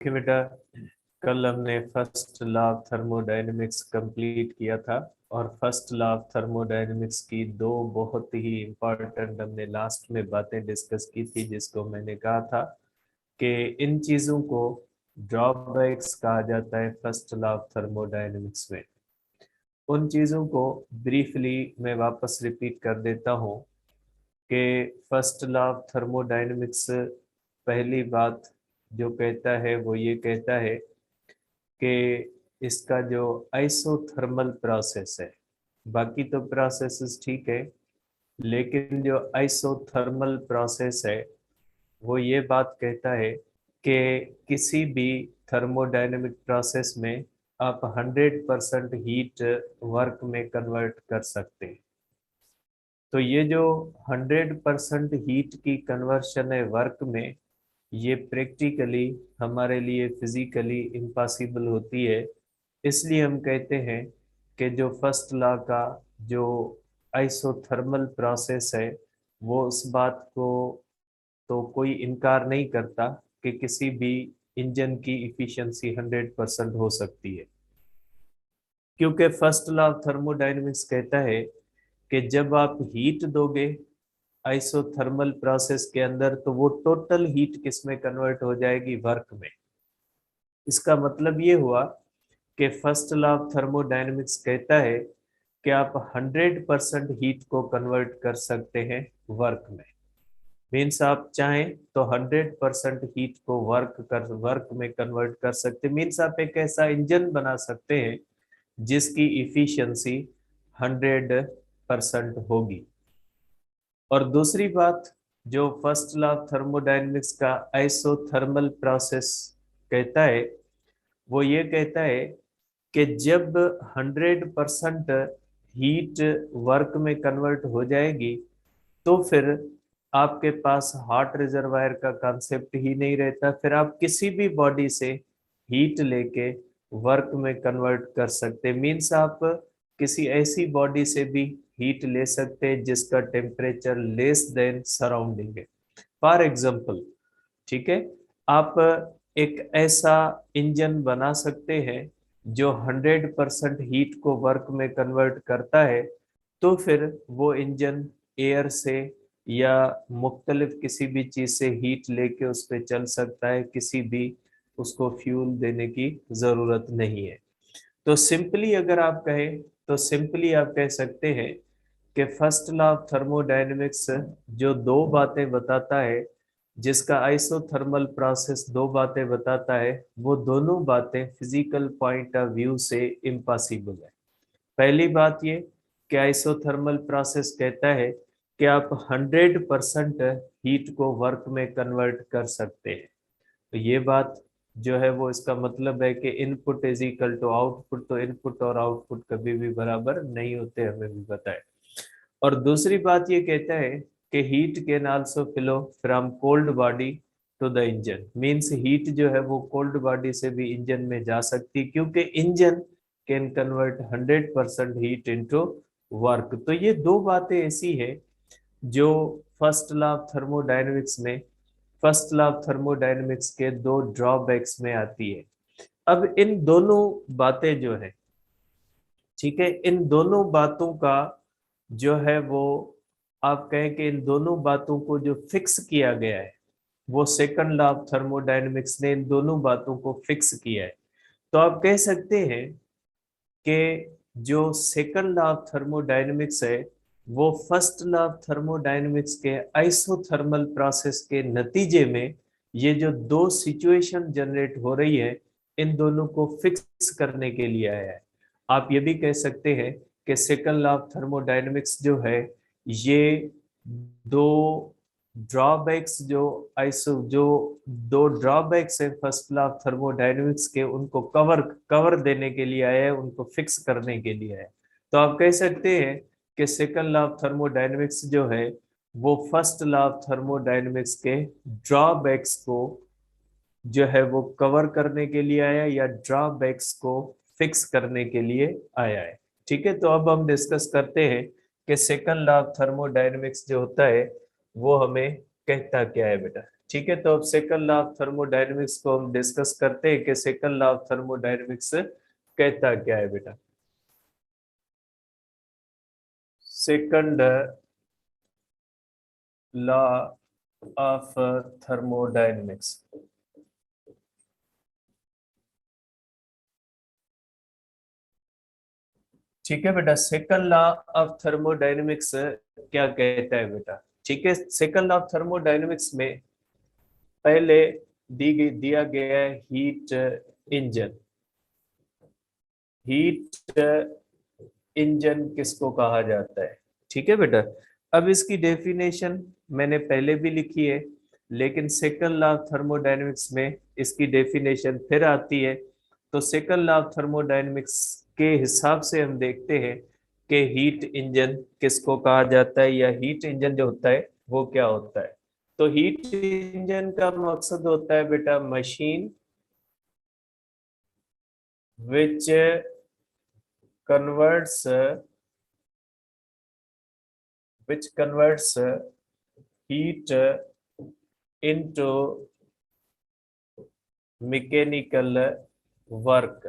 कि बेटा कल हमने first law of thermodynamics complete किया था और फर्स्ट लॉ ऑफ थर्मोडायनेमिक्स की दो बहुत ही इम्पोर्टेंट हमने लास्ट में बातें डिस्कस की थी, जिसको मैंने कहा था कि इन चीजों को ड्रॉबैक्स कहा जाता है फर्स्ट लॉ ऑफ थर्मोडायनेमिक्स में। उन चीजों को ब्रीफली मैं वापस रिपीट कर देता हूँ कि फर्स्ट लॉ ऑफ थर्मोडायनेमिक्स पहली बात जो कहता है वो ये कहता है कि इसका जो आइसोथर्मल प्रोसेस है, बाकी तो प्रोसेसेस ठीक है, लेकिन जो आइसोथर्मल प्रोसेस है वो ये बात कहता है कि किसी भी थर्मोडायनेमिक प्रोसेस में आप 100% हीट वर्क में कन्वर्ट कर सकते हैं। तो ये जो 100% हीट की कन्वर्शन है वर्क में, ये प्रैक्टिकली हमारे लिए फिजिकली इम्पॉसिबल होती है। इसलिए हम कहते हैं कि जो फर्स्ट लॉ का जो आइसोथर्मल प्रोसेस है वो उस बात को तो कोई इनकार नहीं करता कि किसी भी इंजन की इफिशिएंसी 100% हो सकती है, क्योंकि फर्स्ट लॉ ऑफ थर्मोडायनेमिक्स कहता है कि जब आप हीट दोगे आइसोथर्मल प्रोसेस के अंदर तो वो टोटल हीट किस में कन्वर्ट हो जाएगी, वर्क में। इसका मतलब ये हुआ कि फर्स्ट लॉ ऑफ थर्मोडायनेमिक्स कहता है कि आप 100% हीट को कन्वर्ट कर सकते हैं वर्क में। मीन्स आप चाहें तो 100% हीट को वर्क में कन्वर्ट कर सकते। मीन्स आप एक ऐसा इंजन बना सकते हैं जिसकी इफिशियंसी 100% होगी। और दूसरी बात जो फर्स्ट लॉ ऑफ थर्मोडायनेमिक्स का आइसोथर्मल प्रोसेस कहता है वो ये कहता है कि जब 100% हीट वर्क में कन्वर्ट हो जाएगी तो फिर आपके पास हॉट रिजर्वायर का कॉन्सेप्ट ही नहीं रहता। फिर आप किसी भी बॉडी से हीट लेके वर्क में कन्वर्ट कर सकते। मीन्स आप किसी ऐसी बॉडी से भी हीट ले सकते हैं जिसका टेम्परेचर लेस देन सराउंडिंग है। फॉर एग्जाम्पल, ठीक है, आप एक ऐसा इंजन बना सकते हैं जो 100% हीट को वर्क में कन्वर्ट करता है। तो फिर वो इंजन एयर से या मुख्तलिफ किसी भी चीज से हीट लेके उस पर चल सकता है, किसी भी उसको फ्यूल देने की जरूरत नहीं है। तो सिंपली अगर आप कहें तो सिंपली आप कह सकते हैं कि फर्स्ट लॉ ऑफ थर्मोडायनेमिक्स जो दो बातें बताता है, जिसका आइसोथर्मल प्रोसेस दो बातें बताता है, वो दोनों बातें फिजिकल पॉइंट ऑफ व्यू से इम्पॉसिबल है। पहली बात ये कि आइसोथर्मल प्रोसेस कहता है कि आप 100% हीट को वर्क में कन्वर्ट कर सकते हैं। तो ये बात जो है वो इसका मतलब है कि input is equal to output. तो इनपुट और आउटपुट कभी भी बराबर नहीं होते, हमें भी पता है। और दूसरी बात ये कहता है कि heat can also flow from cold body to the engine. Means heat जो है वो कोल्ड बॉडी से भी इंजन में जा सकती, क्योंकि engine can convert 100% heat into work. तो ये दो बातें ऐसी है जो फर्स्ट लॉ ऑफ थर्मोडायनेमिक्स में फर्स्ट लॉ ऑफ थर्मोडायनेमिक्स के दो ड्रॉबैक्स में आती है। अब इन दोनों बातें जो है, ठीक है, इन दोनों बातों का जो है वो आप कहें कि इन दोनों बातों को जो फिक्स किया गया है, वो सेकंड लॉ ऑफ थर्मोडायनेमिक्स ने इन दोनों बातों को फिक्स किया है। तो आप कह सकते हैं कि जो सेकंड लॉ ऑफ थर्मोडायनेमिक्स है वो फर्स्ट लॉ ऑफ थर्मोडायनेमिक्स के आइसोथर्मल प्रोसेस के नतीजे में ये जो दो सिचुएशन जनरेट हो रही है, इन दोनों को फिक्स करने के लिए आया है। आप ये भी कह सकते हैं कि सेकंड लॉ ऑफ थर्मोडायनेमिक्स जो है ये दो ड्रॉबैक्स जो दो ड्रॉबैक्स है फर्स्ट लॉ ऑफ थर्मोडायनेमिक्स के, उनको कवर देने के लिए आया है, उनको फिक्स करने के लिए है। तो आप कह सकते हैं कि सेकंड लॉ ऑफ थर्मोडायनेमिक्स जो है वो फर्स्ट लॉ ऑफ थर्मोडायनेमिक्स के ड्रॉबैक्स को जो है वो कवर करने के लिए आया या ड्रॉबैक्स को फिक्स करने के लिए आया है। ठीक है, तो अब हम डिस्कस करते हैं कि सेकंड लॉ ऑफ थर्मोडायनेमिक्स जो होता है वो हमें कहता क्या है बेटा। ठीक है, तो अब सेकंड लॉ ऑफ थर्मोडायनेमिक्स को हम डिस्कस करते हैं कि सेकंड लॉ ऑफ थर्मोडायनेमिक्स कहता क्या है बेटा। सेकंड लॉ ऑफ थर्मोडायनेमिक्स, ठीक है बेटा। सेकंड लॉ ऑफ थर्मोडायनेमिक्स क्या कहता है बेटा? ठीक है, सेकंड लॉ ऑफ थर्मोडायनेमिक्स में पहले दिया गया है हीट इंजन। हीट इंजन किसको कहा जाता है? ठीक है बेटा। अब इसकी डेफिनेशन मैंने पहले भी लिखी है, लेकिन सेकंड लॉ ऑफ थर्मोडायनेमिक्स में इसकी डेफिनेशन फिर आती है। तो सेकंड लॉ ऑफ थर्मोडायनेमिक्स के हिसाब से हम देखते हैं कि हीट इंजन किसको कहा जाता है, या हीट इंजन जो होता है वो क्या होता है। तो हीट इंजन का मकसद होता है बेटा machine which converts heat into mechanical work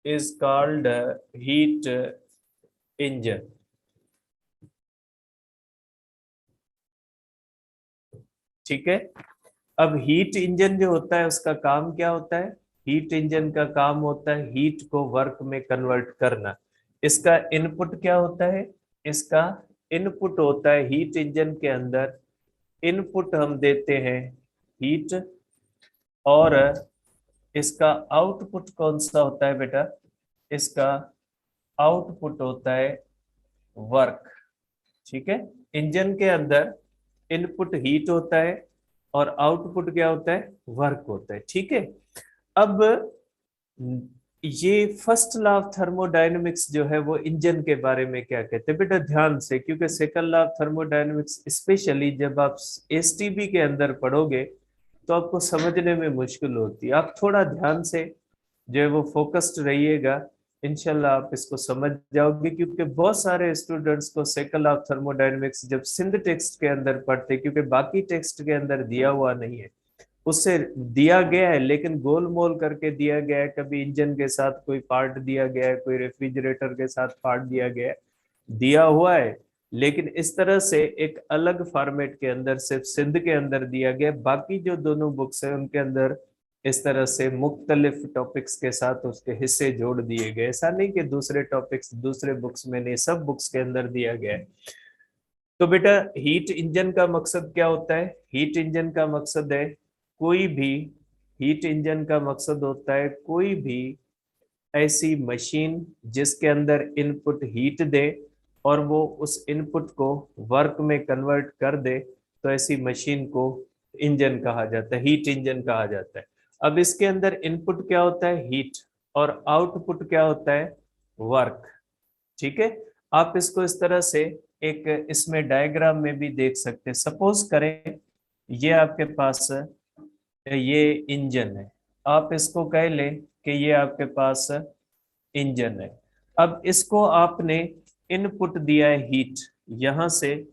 is called heat engine। ठीक है। अब हीट इंजन जो होता है उसका काम क्या होता है? हीट इंजन का काम होता है हीट को वर्क में कन्वर्ट करना। इसका इनपुट क्या होता है? इसका इनपुट होता है हीट इंजन के अंदर, इनपुट हम देते हैं हीट, और इसका आउटपुट कौन सा होता है बेटा? इसका आउटपुट होता है वर्क। ठीक है, इंजन के अंदर इनपुट हीट होता है और आउटपुट क्या होता है? वर्क होता है। ठीक है। अब ये फर्स्ट लॉ ऑफ थर्मोडायनेमिक्स जो है वो इंजन के बारे में क्या कहते हैं बेटा? ध्यान से, क्योंकि second law of thermodynamics specially जब आप एसटीबी के अंदर पढ़ोगे तो आपको समझने में मुश्किल होती है। आप थोड़ा ध्यान से जो है वो फोकस्ड रहिएगा, इंशाल्लाह आप इसको समझ जाओगे। क्योंकि बहुत सारे स्टूडेंट्स को सेकंड ऑफ थर्मोडायनेमिक्स जब सिंध टेक्स्ट के अंदर पढ़ते, क्योंकि बाकी टेक्स्ट के अंदर दिया हुआ नहीं है, उससे दिया गया है लेकिन गोलमोल करके दिया गया है। कभी इंजन के साथ कोई पार्ट दिया गया है, कोई रेफ्रिजरेटर के साथ पार्ट दिया गया है, दिया हुआ है, लेकिन इस तरह से एक अलग फॉर्मेट के अंदर सिर्फ सिंध के अंदर दिया गया। बाकी जो दोनों बुक्स है उनके अंदर इस तरह से मुख्तलिफ टॉपिक्स के साथ उसके हिस्से जोड़ दिए गए। ऐसा नहीं कि दूसरे टॉपिक्स दूसरे बुक्स में नहीं, सब बुक्स के अंदर दिया गया है। तो बेटा हीट इंजन का मकसद क्या होता है? हीट इंजन का मकसद है कोई भी, हीट इंजन का मकसद होता है कोई भी ऐसी मशीन जिसके अंदर इनपुट हीट दे और वो उस इनपुट को वर्क में कन्वर्ट कर दे, तो ऐसी मशीन को इंजन कहा जाता है, हीट इंजन कहा जाता है। अब इसके अंदर इनपुट क्या होता है? हीट, और आउटपुट क्या होता है? वर्क। ठीक है। आप इसको इस तरह से एक इसमें डायग्राम में भी देख सकते हैं। सपोज करें ये आपके पास ये इंजन है, आप इसको कह लें कि ये आपके पास इंजन है। अब इसको आपने इनपुट दिया है हीट, यहां से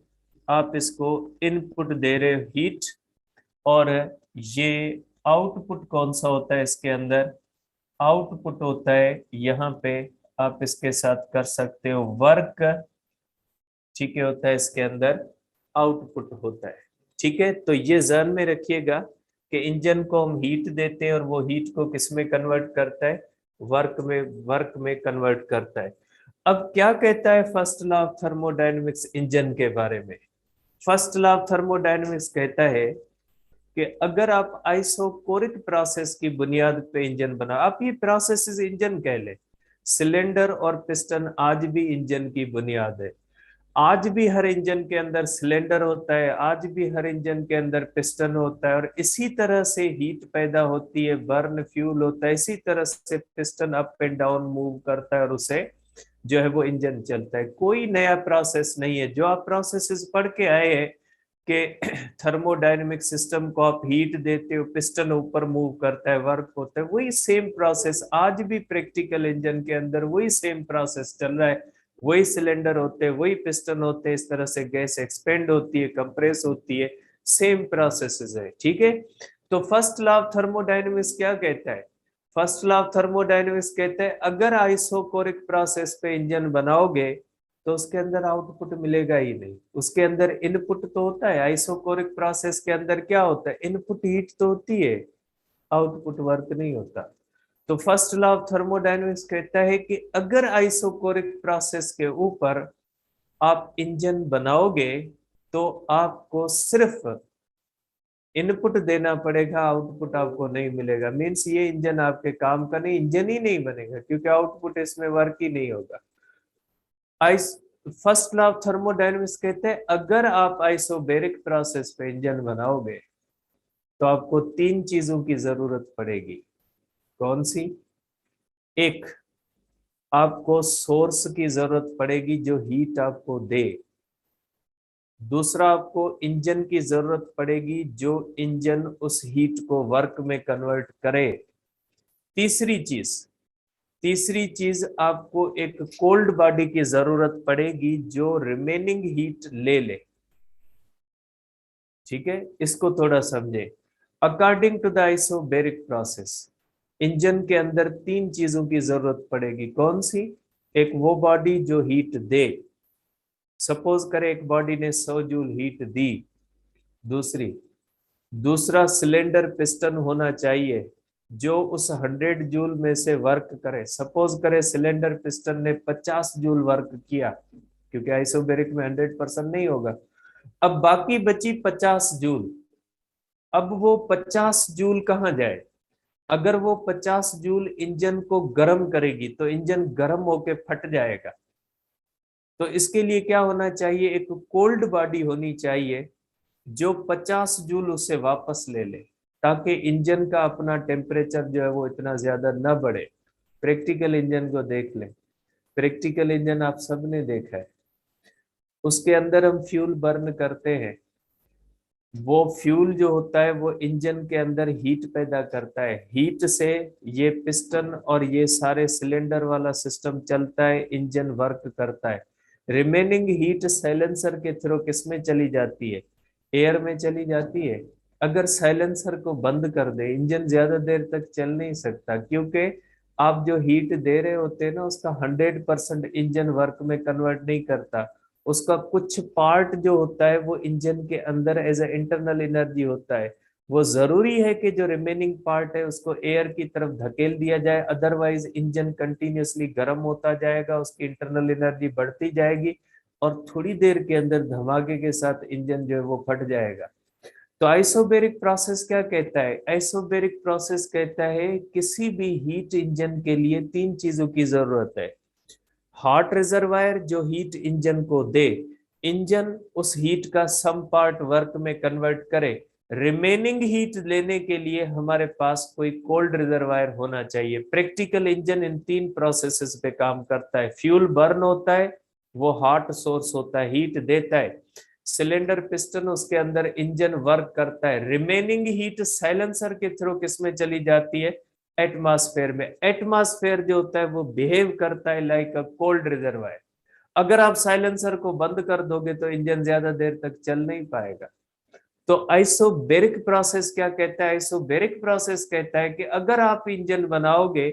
आप इसको इनपुट दे रहे हो हीट, और ये आउटपुट कौन सा होता है इसके अंदर? आउटपुट होता है यहाँ पे, आप इसके साथ कर सकते हो वर्क। ठीक है, होता है इसके अंदर आउटपुट होता है। ठीक है, तो ये ध्यान में रखिएगा कि इंजन को हम हीट देते हैं और वो हीट को किस में कन्वर्ट करता है? वर्क में, वर्क में कन्वर्ट करता है। अब क्या कहता है first law of thermodynamics engine के बारे में? फर्स्ट लॉ ऑफ थर्मोडायनेमिक्स कहता है कि अगर आप आइसोकोरिक प्रोसेस की बुनियाद पे इंजन बना, आप ये प्रोसेस इंजन कह ले, सिलेंडर और पिस्टन आज भी इंजन की बुनियाद है। आज भी हर इंजन के अंदर सिलेंडर होता है, आज भी हर इंजन के अंदर पिस्टन होता है, और इसी तरह से हीट पैदा होती है, बर्न फ्यूल होता है, इसी तरह से piston up and down move करता है और उसे जो है वो इंजन चलता है। कोई नया प्रोसेस नहीं है। जो आप प्रोसेसेस पढ़ के आए हैं कि थर्मोडायनेमिक सिस्टम को आप हीट देते हो, पिस्टन ऊपर मूव करता है, वर्क होता है, वही सेम प्रोसेस आज भी प्रैक्टिकल इंजन के अंदर वही सेम प्रोसेस चल रहा है। वही सिलेंडर होते हैं, वही पिस्टन होते हैं, इस तरह से गैस एक्सपेंड होती है, कंप्रेस होती है, सेम प्रोसेसेस है। ठीक है, तो फर्स्ट लॉ ऑफ थर्मोडायनेमिक्स क्या कहता है? फर्स्ट लॉ ऑफ थर्मोडायनेमिक्स कहता है अगर आइसोकोरिक प्रोसेस पे इंजन बनाओगे तो उसके अंदर आउटपुट मिलेगा ही नहीं, उसके अंदर इनपुट तो होता है। आइसोकोरिक प्रोसेस के अंदर क्या होता है? इनपुट हीट तो होती है, आउटपुट वर्क नहीं होता। तो फर्स्ट लॉ ऑफ थर्मोडायनेमिक्स कहता है कि अगर आइसोकोरिक प्रोसेस के ऊपर आप इंजन बनाओगे तो आपको सिर्फ इनपुट देना पड़ेगा, आउटपुट आपको नहीं मिलेगा। मींस ये इंजन आपके काम का नहीं, इंजन ही नहीं बनेगा क्योंकि आउटपुट इसमें वर्क ही नहीं होगा। Ice first law of thermodynamics कहते हैं अगर आप आइसोबैरिक प्रोसेस पे इंजन बनाओगे तो आपको तीन चीजों की जरूरत पड़ेगी। कौन सी? एक, आपको सोर्स की जरूरत पड़ेगी जो हीट आपको दे। दूसरा, आपको इंजन की जरूरत पड़ेगी जो इंजन उस हीट को वर्क में कन्वर्ट करे। तीसरी चीज तीसरी चीज आपको एक कोल्ड बॉडी की जरूरत पड़ेगी जो रिमेनिंग हीट ले ले। ठीक है, इसको थोड़ा समझे। According to the isobaric process engine के अंदर तीन चीजों की जरूरत पड़ेगी। कौन सी? एक वो बॉडी जो हीट दे, सपोज करें एक बॉडी ने 100 जूल हीट दी। दूसरी दूसरा सिलेंडर पिस्टन होना चाहिए जो उस 100 जूल में से वर्क करे। सपोज करें सिलेंडर पिस्टन ने 50 जूल वर्क किया, क्योंकि आइसोबैरिक में 100% नहीं होगा। अब बाकी बची 50 जूल। अब वो 50 जूल कहाँ जाए? अगर वो 50 जूल इंजन को गर्म करेगी तो इंजन गर्म होके फट जाएगा। तो इसके लिए क्या होना चाहिए? एक कोल्ड बॉडी होनी चाहिए जो 50 जूल उसे वापस ले ले, ताकि इंजन का अपना टेम्परेचर जो है वो इतना ज्यादा न बढ़े। प्रैक्टिकल इंजन को देख लें, प्रैक्टिकल इंजन आप सबने देखा है, उसके अंदर हम फ्यूल बर्न करते हैं। वो फ्यूल जो होता है वो इंजन के अंदर हीट पैदा करता है। हीट से ये पिस्टन और ये सारे सिलेंडर वाला सिस्टम चलता है, इंजन वर्क करता है। रिमेनिंग हीट साइलेंसर के थ्रू किसमें चली जाती है? एयर में चली जाती है। अगर साइलेंसर को बंद कर दे इंजन ज्यादा देर तक चल नहीं सकता, क्योंकि आप जो हीट दे रहे होते हैं ना उसका 100% इंजन वर्क में कन्वर्ट नहीं करता। उसका कुछ पार्ट जो होता है वो इंजन के अंदर एज ए इंटरनल एनर्जी होता है। वो जरूरी है कि जो रिमेनिंग पार्ट है उसको एयर की तरफ धकेल दिया जाए, अदरवाइज इंजन कंटिन्यूअसली गर्म होता जाएगा, उसकी इंटरनल एनर्जी बढ़ती जाएगी और थोड़ी देर के अंदर धमाके के साथ इंजन जो है वो फट जाएगा। तो आइसोबैरिक प्रोसेस क्या कहता है? आइसोबैरिक प्रोसेस कहता है किसी भी हीट इंजन के लिए तीन चीजों की जरूरत है। हॉट रिजर्वायर जो हीट इंजन को दे, इंजन उस हीट का सम पार्ट वर्क में कन्वर्ट करे। रिमेनिंग हीट लेने के लिए हमारे पास कोई कोल्ड रिजर्वायर होना चाहिए। प्रैक्टिकल इंजन इन तीन प्रोसेसेस पे काम करता है। फ्यूल बर्न होता है, वो हॉट सोर्स होता है, हीट देता है। सिलेंडर पिस्टन उसके अंदर इंजन वर्क करता है। रिमेनिंग हीट साइलेंसर के थ्रू किसमें चली जाती है? एटमॉस्फेयर में। एटमॉस्फेयर जो होता है वो बिहेव करता है लाइक अ कोल्ड रिजर्वायर। अगर आप साइलेंसर को बंद कर दोगे तो इंजन ज्यादा देर तक चल नहीं पाएगा। तो आइसोबैरिक प्रोसेस क्या कहता है? आइसोबैरिक प्रोसेस कहता है कि अगर आप इंजन बनाओगे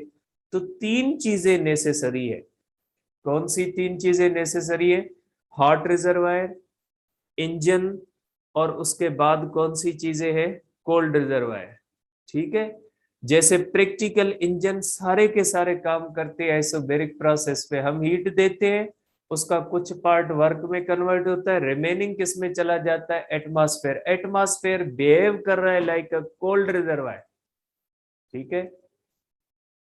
तो तीन चीजें नेसेसरी है। कौन सी तीन चीजें नेसेसरी है? हॉट रिजर्वायर, इंजन, और उसके बाद कौन सी चीजें हैं? Cold reservoir. ठीक है, जैसे प्रैक्टिकल इंजन सारे के सारे काम करते हैं आइसोबैरिक प्रोसेस पे। हम हीट देते हैं, उसका कुछ पार्ट वर्क में कन्वर्ट होता है, रिमेनिंग किस में चला जाता है? एटमॉस्फेयर। एटमॉस्फेयर बिहेव कर रहा है लाइक अ कोल्ड रिजर्वायर। ठीक है,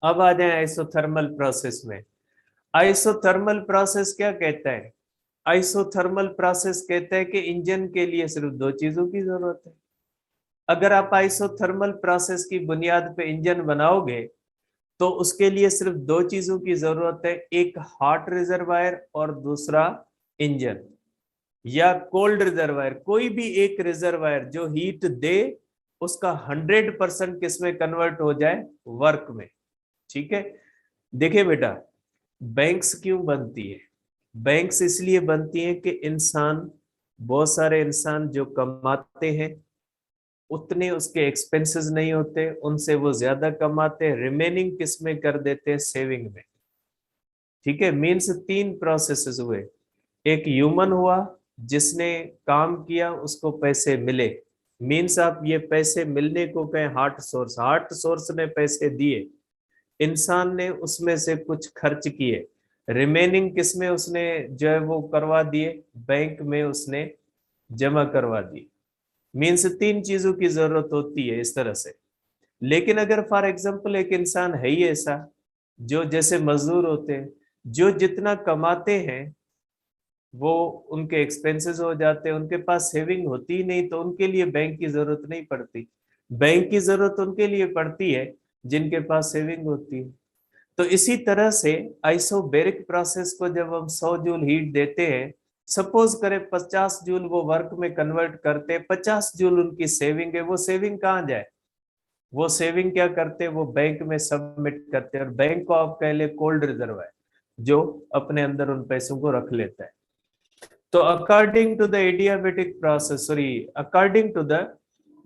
अब आ जाए आइसोथर्मल प्रोसेस में। आइसोथर्मल प्रोसेस क्या कहता है? आइसोथर्मल प्रोसेस कहता है कि इंजन के लिए सिर्फ दो चीजों की जरूरत है। अगर आप आइसोथर्मल प्रोसेस की बुनियाद पे इंजन बनाओगे तो उसके लिए सिर्फ दो चीजों की जरूरत है, एक हॉट रिजर्वायर और दूसरा इंजन, या कोल्ड रिजर्वायर। कोई भी एक रिजर्वायर जो हीट दे, उसका 100% किसमें कन्वर्ट हो जाए? वर्क में। ठीक है, देखिए बेटा, बैंक्स क्यों बनती है? बैंक्स इसलिए बनती हैं कि इंसान, बहुत सारे इंसान जो कमाते हैं उतने उसके एक्सपेंसेस नहीं होते, उनसे वो ज्यादा कमाते हैं, रिमेनिंग किस में कर देते हैं, सेविंग में। ठीक है, मीन्स तीन प्रोसेसेस हुए। एक ह्यूमन हुआ जिसने काम किया, उसको पैसे मिले, मीन्स आप ये पैसे मिलने को कहें हार्ट सोर्स ने पैसे दिए, इंसान ने उसमें से कुछ खर्च किए, रिमेनिंग किसमें उसने जो है वो करवा दिए, बैंक में उसने जमा करवा दी। मीन्स तीन चीजों की जरूरत होती है इस तरह से। लेकिन अगर फॉर एग्जाम्पल एक इंसान है ही ऐसा, जो जैसे मजदूर होते हैं, जो जितना कमाते हैं वो उनके एक्सपेंसेस हो जाते हैं, उनके पास सेविंग होती ही नहीं, तो उनके लिए बैंक की जरूरत नहीं पड़ती। बैंक की जरूरत उनके लिए पड़ती है जिनके पास सेविंग होती है। तो इसी तरह से आइसोबैरिक प्रोसेस को जब हम 100 जूल हीट देते हैं, सपोज करें 50 जूल वो वर्क में कन्वर्ट करते हैं, 50 जूल उनकी सेविंग है, वो सेविंग कहाँ जाए, वो सेविंग क्या करते हैं, वो बैंक में सबमिट करते हैं, और बैंक को आप कह ले कोल्ड रिजर्व है, जो अपने अंदर उन पैसों को रख लेता है। तो according to the adiabatic process, sorry, according to the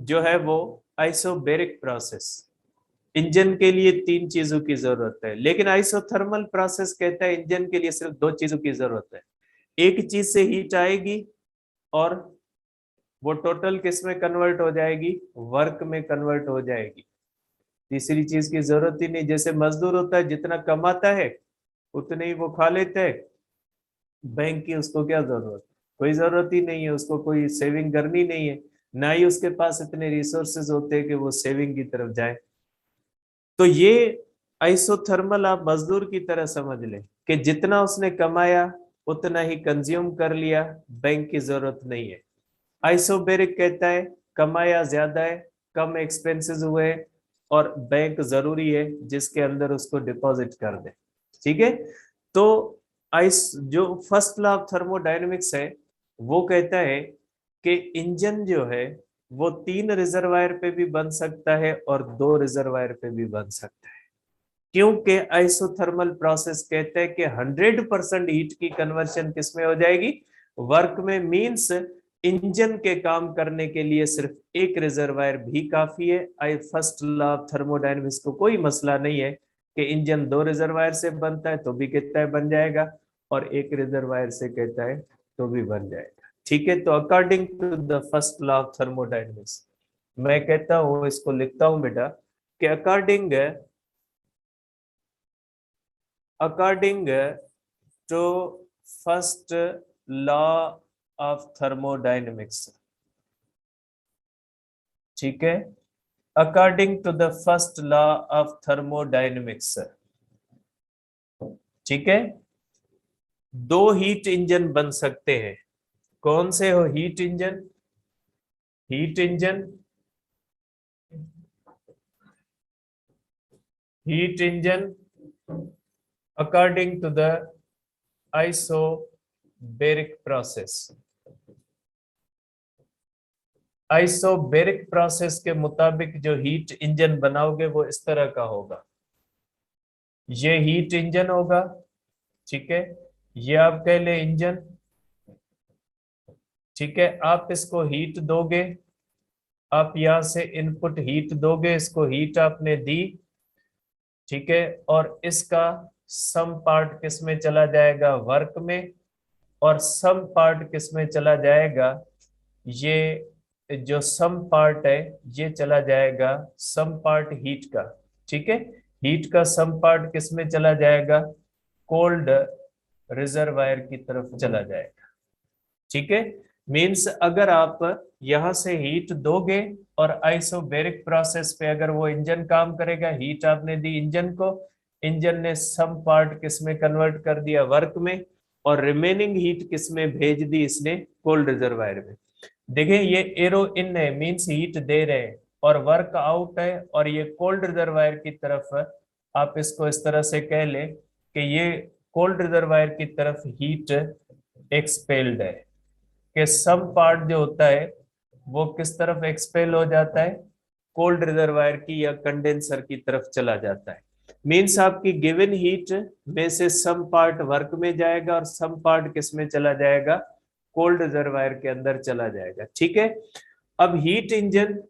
जो है वो आइसोबैरिक प्रोसेस, इंजन के लिए तीन चीजों की जरूरत है, लेकिन आइसोथर्मल प्रोसेस कहता है इंजन के लिए सिर्फ दो चीजों की जरूरत है। एक चीज से हीट आएगी और वो टोटल किस में कन्वर्ट हो जाएगी, वर्क में कन्वर्ट हो जाएगी। तीसरी चीज की जरूरत ही नहीं। जैसे मजदूर होता है, जितना कमाता है उतने ही वो खा लेता है, बैंक की उसको क्या जरूरत, कोई जरूरत ही नहीं है, उसको कोई सेविंग करनी नहीं है, ना ही उसके पास इतने रिसोर्सेज होते हैं कि वो सेविंग की तरफ जाए। तो ये आइसोथर्मल आप मजदूर की तरह समझ लें कि जितना उसने कमाया उतना ही कंज्यूम कर लिया, बैंक की जरूरत नहीं है। आइसोबेरिक कहता है कमाया ज्यादा है, कम एक्सपेंसेस हुए, और बैंक जरूरी है जिसके अंदर उसको डिपॉजिट कर दे। ठीक है। तो आइस जो फर्स्ट लॉ ऑफ थर्मोडायनेमिक्स है वो कहता है कि इंजन जो है वो तीन रिजर्वायर पे भी बन सकता है और दो रिजर्वायर पे भी बन सकता है, क्योंकि आइसोथर्मल प्रोसेस कहते हैं कि 100% हीट की कन्वर्शन किसमें हो जाएगी, वर्क में। मींस इंजन के काम करने के लिए सिर्फ एक रिजर्वायर भी काफी है। आई फर्स्ट लॉ ऑफ थर्मोडायनेमिक्स को कोई मसला नहीं है कि इंजन दो रिजर्वायर से बनता है तो भी कहता है बन जाएगा, और एक रिजर्वायर से कहता है तो भी बन जाएगा। ठीक है। तो according to the first law of thermodynamics, मैं कहता हूं, इसको लिखता हूं बेटा, कि according to first law of thermodynamics, ठीक है, according to the first law of thermodynamics, ठीक है, दो हीट इंजन बन सकते हैं। कौन से हो heat engine, heat engine, heat engine according to the isobaric process. Isobaric process के मुताबिक जो हीट इंजन बनाओगे वो इस तरह का होगा। ये हीट इंजन होगा, ठीक है, ये आप कह ले इंजन, ठीक है। आप इसको हीट दोगे, आप यहां से इनपुट हीट दोगे, इसको हीट आपने दी, ठीक है, और इसका सम पार्ट किस में चला जाएगा, वर्क में, और सम पार्ट किस में चला जाएगा, ये जो सम पार्ट है ये चला जाएगा, सम पार्ट हीट का, ठीक है, हीट का सम पार्ट किस में चला जाएगा, कोल्ड रिजर्वायर की तरफ चला जाएगा। ठीक है। मींस अगर आप यहां से हीट दोगे और आइसोबैरिक प्रोसेस पे अगर वो इंजन काम करेगा, हीट आपने दी इंजन को, इंजन ने सम पार्ट किस में कन्वर्ट कर दिया, वर्क में, और रिमेनिंग हीट किस में भेज दी, इसने कोल्ड रिजर्वायर में। देखिए ये एरो इन है, मींस हीट दे रहे हैं, और वर्क आउट है, और ये कोल्ड रिजर्वायर की तरफ, आप इसको इस तरह से कह ले कि ये कोल्ड रिजर्वायर की तरफ हीट एक्सपेल्ड है, कि सम पार्ट जो होता है वो किस तरफ एक्सपेल हो जाता है, कोल्ड रिजर्वायर की या कंडेंसर की तरफ चला जाता है। मीन्स आपकी गिवन हीट में से सम पार्ट वर्क में जाएगा और सम पार्ट किस में चला जाएगा, कोल्ड रिजर्वायर के अंदर चला जाएगा। ठीक है, अब हीट इंजन,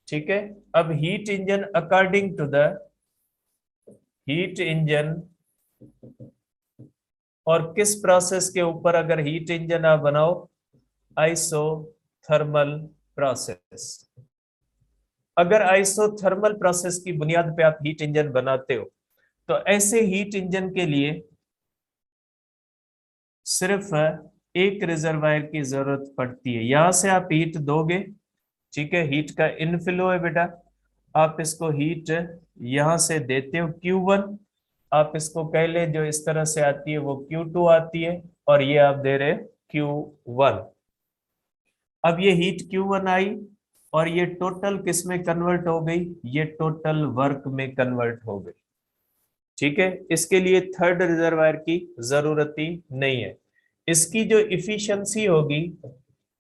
ठीक है, अब heat engine according to the heat engine, और किस प्रोसेस के ऊपर अगर हीट इंजन आप बनाओ, आइसोथर्मल प्रोसेस। अगर आइसोथर्मल प्रोसेस की बुनियाद पे आप हीट इंजन बनाते हो तो ऐसे हीट इंजन के लिए सिर्फ एक रिजर्वायर की जरूरत पड़ती है। यहां से आप हीट दोगे, ठीक है, हीट का इनफ्लो है बेटा, आप इसको हीट यहां से देते हो Q1, आप इसको कह ले जो इस तरह से आती है वो Q2 आती है, और ये आप दे रहे Q1। अब ये हीट Q1 आई और ये टोटल किस में कन्वर्ट हो गई, ये टोटल वर्क में कन्वर्ट हो गई। ठीक है, इसके लिए थर्ड रिजर्वायर की जरूरत ही नहीं है। इसकी जो इफिशियंसी होगी,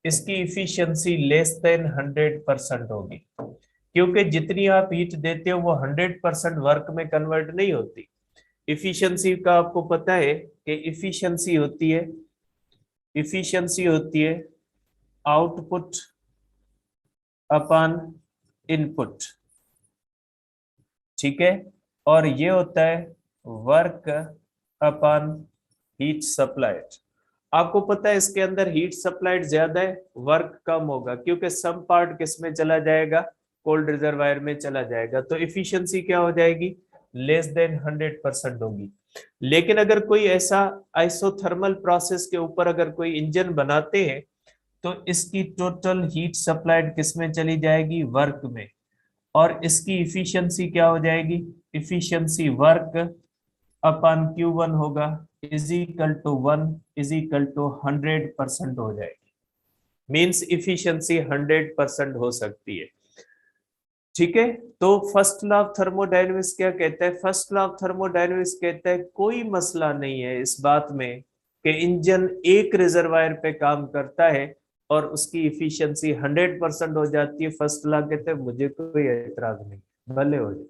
इसकी इफिशियंसी लेस देन 100% होगी, क्योंकि जितनी आप हीट देते हो वो 100% वर्क में कन्वर्ट नहीं होती। इफिशियंसी का आपको पता है कि इफिशियंसी होती है आउटपुट अपॉन इनपुट, ठीक है, और ये होता है वर्क अपॉन हीट सप्लाइड। आपको पता है इसके अंदर हीट सप्लाइड ज्यादा है, वर्क कम होगा, क्योंकि सम पार्ट किस में चला जाएगा, कोल्ड रिजर्वायर में चला जाएगा, तो इफिशियंसी क्या हो जाएगी, लेस देन 100% होगी। लेकिन अगर कोई ऐसा आइसोथर्मल प्रोसेस के ऊपर अगर कोई इंजन बनाते हैं तो इसकी टोटल हीट सप्लाइड किस में चली जाएगी, वर्क में, और इसकी इफिशियंसी क्या हो जाएगी, इफिशियंसी वर्क अपॉन Q1 होगा, is equal to 1 is equal to 100% हो जाएगी। मींस इफिशियंसी 100% हो सकती है। ठीक है, तो फर्स्ट लॉ ऑफ थर्मोडायनेमिक्स क्या कहता है, फर्स्ट लॉ ऑफ थर्मोडायनेमिक्स कहता है कोई मसला नहीं है इस बात में कि इंजन एक रिजर्वायर पे काम करता है और उसकी इफिशियंसी 100% हो जाती है। फर्स्ट लॉ कहते हैं मुझे कोई एतराज नहीं, भले हो जाए।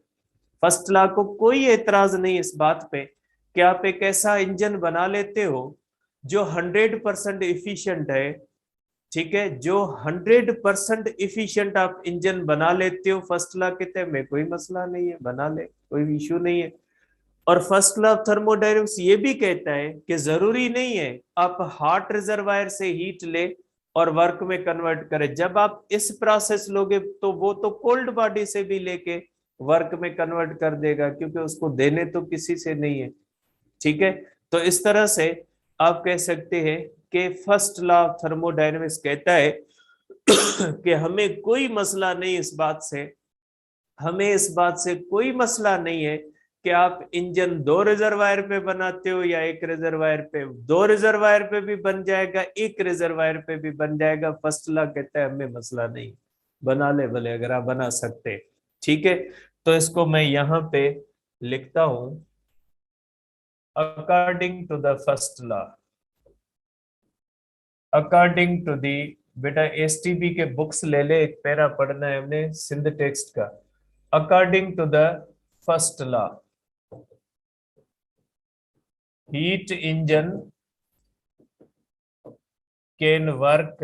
फर्स्ट लॉ को कोई एतराज नहीं इस बात पे कि आप एक ऐसा इंजन बना लेते हो जो 100% इफिशियंट है, ठीक है, जो 100% इफिशियंट आप इंजन बना लेते हो। फर्स्ट लॉ कहते हैं में कोई मसला नहीं है, बना ले, कोई इश्यू नहीं है। और फर्स्ट लॉ ऑफ थर्मोडायनेमिक्स ये भी कहता है कि जरूरी नहीं है आप हॉट रिजर्वायर से हीट ले और वर्क में कन्वर्ट करें। जब आप इस प्रोसेस लोगे तो वो तो कोल्ड बॉडी से भी लेके वर्क में कन्वर्ट कर देगा, क्योंकि उसको देने तो किसी से नहीं है। ठीक है, तो इस तरह से आप कह सकते हैं कि फर्स्ट लॉ ऑफ थर्मोडायनेमिक्स कहता है कि हमें कोई मसला नहीं इस बात से, हमें इस बात से कोई मसला नहीं है कि आप इंजन दो रिजर्वायर पे बनाते हो या एक रिजर्वायर पे, दो रिजर्वायर पे भी बन जाएगा, एक रिजर्वायर पे भी बन जाएगा। फर्स्ट लॉ कहता है हमें मसला नहीं, बना ले भले, अगर आप बना सकते। ठीक है, तो इसको मैं यहां पे लिखता हूं, according to the first law, according to the, बेटा एसटीबी के बुक्स ले ले, एक पैरा पढ़ना है हमने सिंध टेक्स्ट का। According to the first law, heat engine can work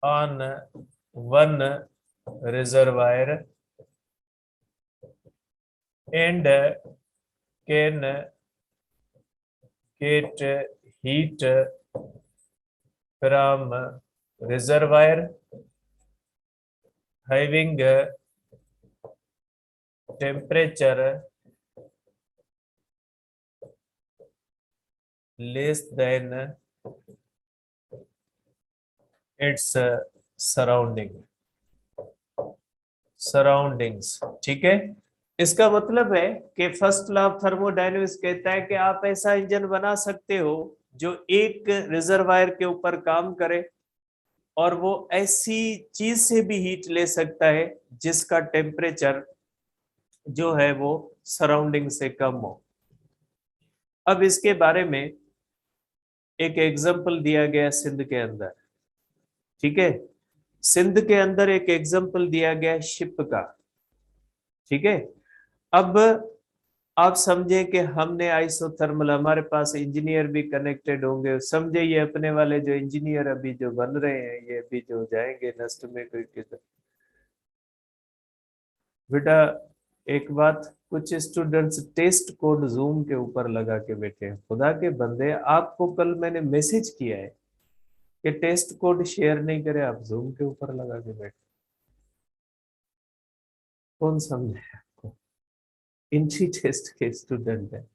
on one reservoir and can get heat from reservoir having temperature less than its surroundings. ठीक है, इसका मतलब है कि फर्स्ट लॉ ऑफ थर्मोडायनेमिक्स कहता है कि आप ऐसा इंजन बना सकते हो जो एक रिजर्वायर के ऊपर काम करे और वो ऐसी चीज से भी हीट ले सकता है जिसका टेम्परेचर जो है वो सराउंडिंग से कम हो। अब इसके बारे में एक एग्जांपल दिया गया सिंध के अंदर। ठीक है, सिंध के अंदर एक एग्जांपल दिया गया शिप का। ठीक है, अब आप समझे कि हमने आइसोथर्मल, हमारे पास इंजीनियर भी कनेक्टेड होंगे, समझे ये अपने वाले जो इंजीनियर अभी जो बन रहे हैं, ये अभी जो जाएंगे नस्ट में कोई किधर। बेटा एक बात, कुछ स्टूडेंट्स टेस्ट कोड जूम के ऊपर लगा के बैठे हैं, खुदा के बंदे, आपको कल मैंने मैसेज किया है कि टेस्ट कोड शेयर नहीं करे, आप जूम के ऊपर लगा के बैठे। कौन समझे आपको? इंची टेस्ट के स्टूडेंट है,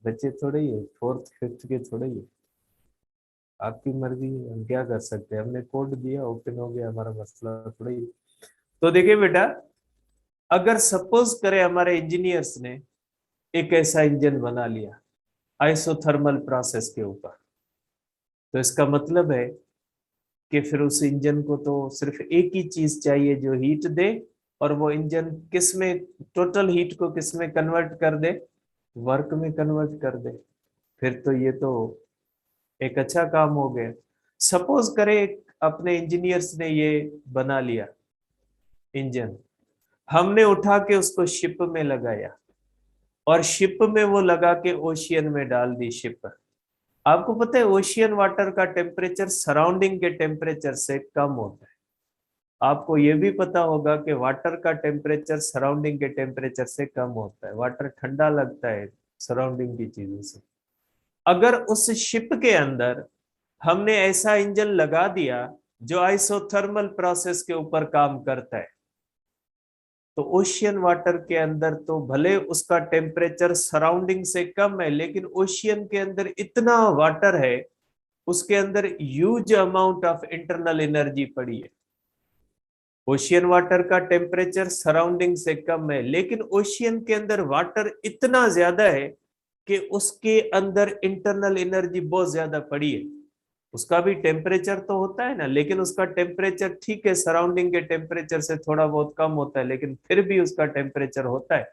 बच्चे थोड़े ही है, फोर्थ फिफ्थ के थोड़े ही है। आपकी मर्जी है, हम क्या कर सकते हैं, हमने कोड दिया, ओपन हो गया, हमारा मसला थोड़ा ही। तो देखिए बेटा, अगर सपोज करें हमारे इंजीनियर्स ने एक ऐसा इंजन बना लिया आइसोथर्मल प्रोसेस के ऊपर, तो इसका मतलब है कि फिर उस इंजन को तो सिर्फ एक ही चीज चाहिए जो हीट दे, और वो इंजन किस में, टोटल हीट को किस में कन्वर्ट कर दे, वर्क में कन्वर्ट कर दे। फिर तो ये तो एक अच्छा काम हो गया। सपोज करें अपने इंजीनियर्स ने ये बना लिया इंजन, हमने उठा के उसको शिप में लगाया, और शिप में वो लगा के ओशियन में डाल दी शिप। आपको पता है ओशियन वाटर का टेम्परेचर सराउंडिंग के टेम्परेचर से कम होता है। आपको यह भी पता होगा कि वाटर का टेम्परेचर सराउंडिंग के टेम्परेचर से कम होता है, वाटर ठंडा लगता है सराउंडिंग की चीजों से। अगर उस शिप के अंदर हमने ऐसा इंजन लगा दिया जो आइसोथर्मल प्रोसेस के ऊपर काम करता है, तो ओशियन वाटर के अंदर तो भले उसका टेम्परेचर सराउंडिंग से कम है, लेकिन ओशियन के अंदर इतना वाटर है, उसके अंदर huge amount of internal energy पड़ी है। ओशियन वाटर का टेम्परेचर सराउंडिंग से कम है, लेकिन ओशियन के अंदर वाटर इतना ज्यादा है कि उसके अंदर इंटरनल एनर्जी बहुत ज्यादा पड़ी है। उसका भी टेम्परेचर तो होता है ना, लेकिन उसका टेम्परेचर ठीक है सराउंडिंग के टेम्परेचर से थोड़ा बहुत कम होता है, लेकिन फिर भी उसका टेम्परेचर होता है।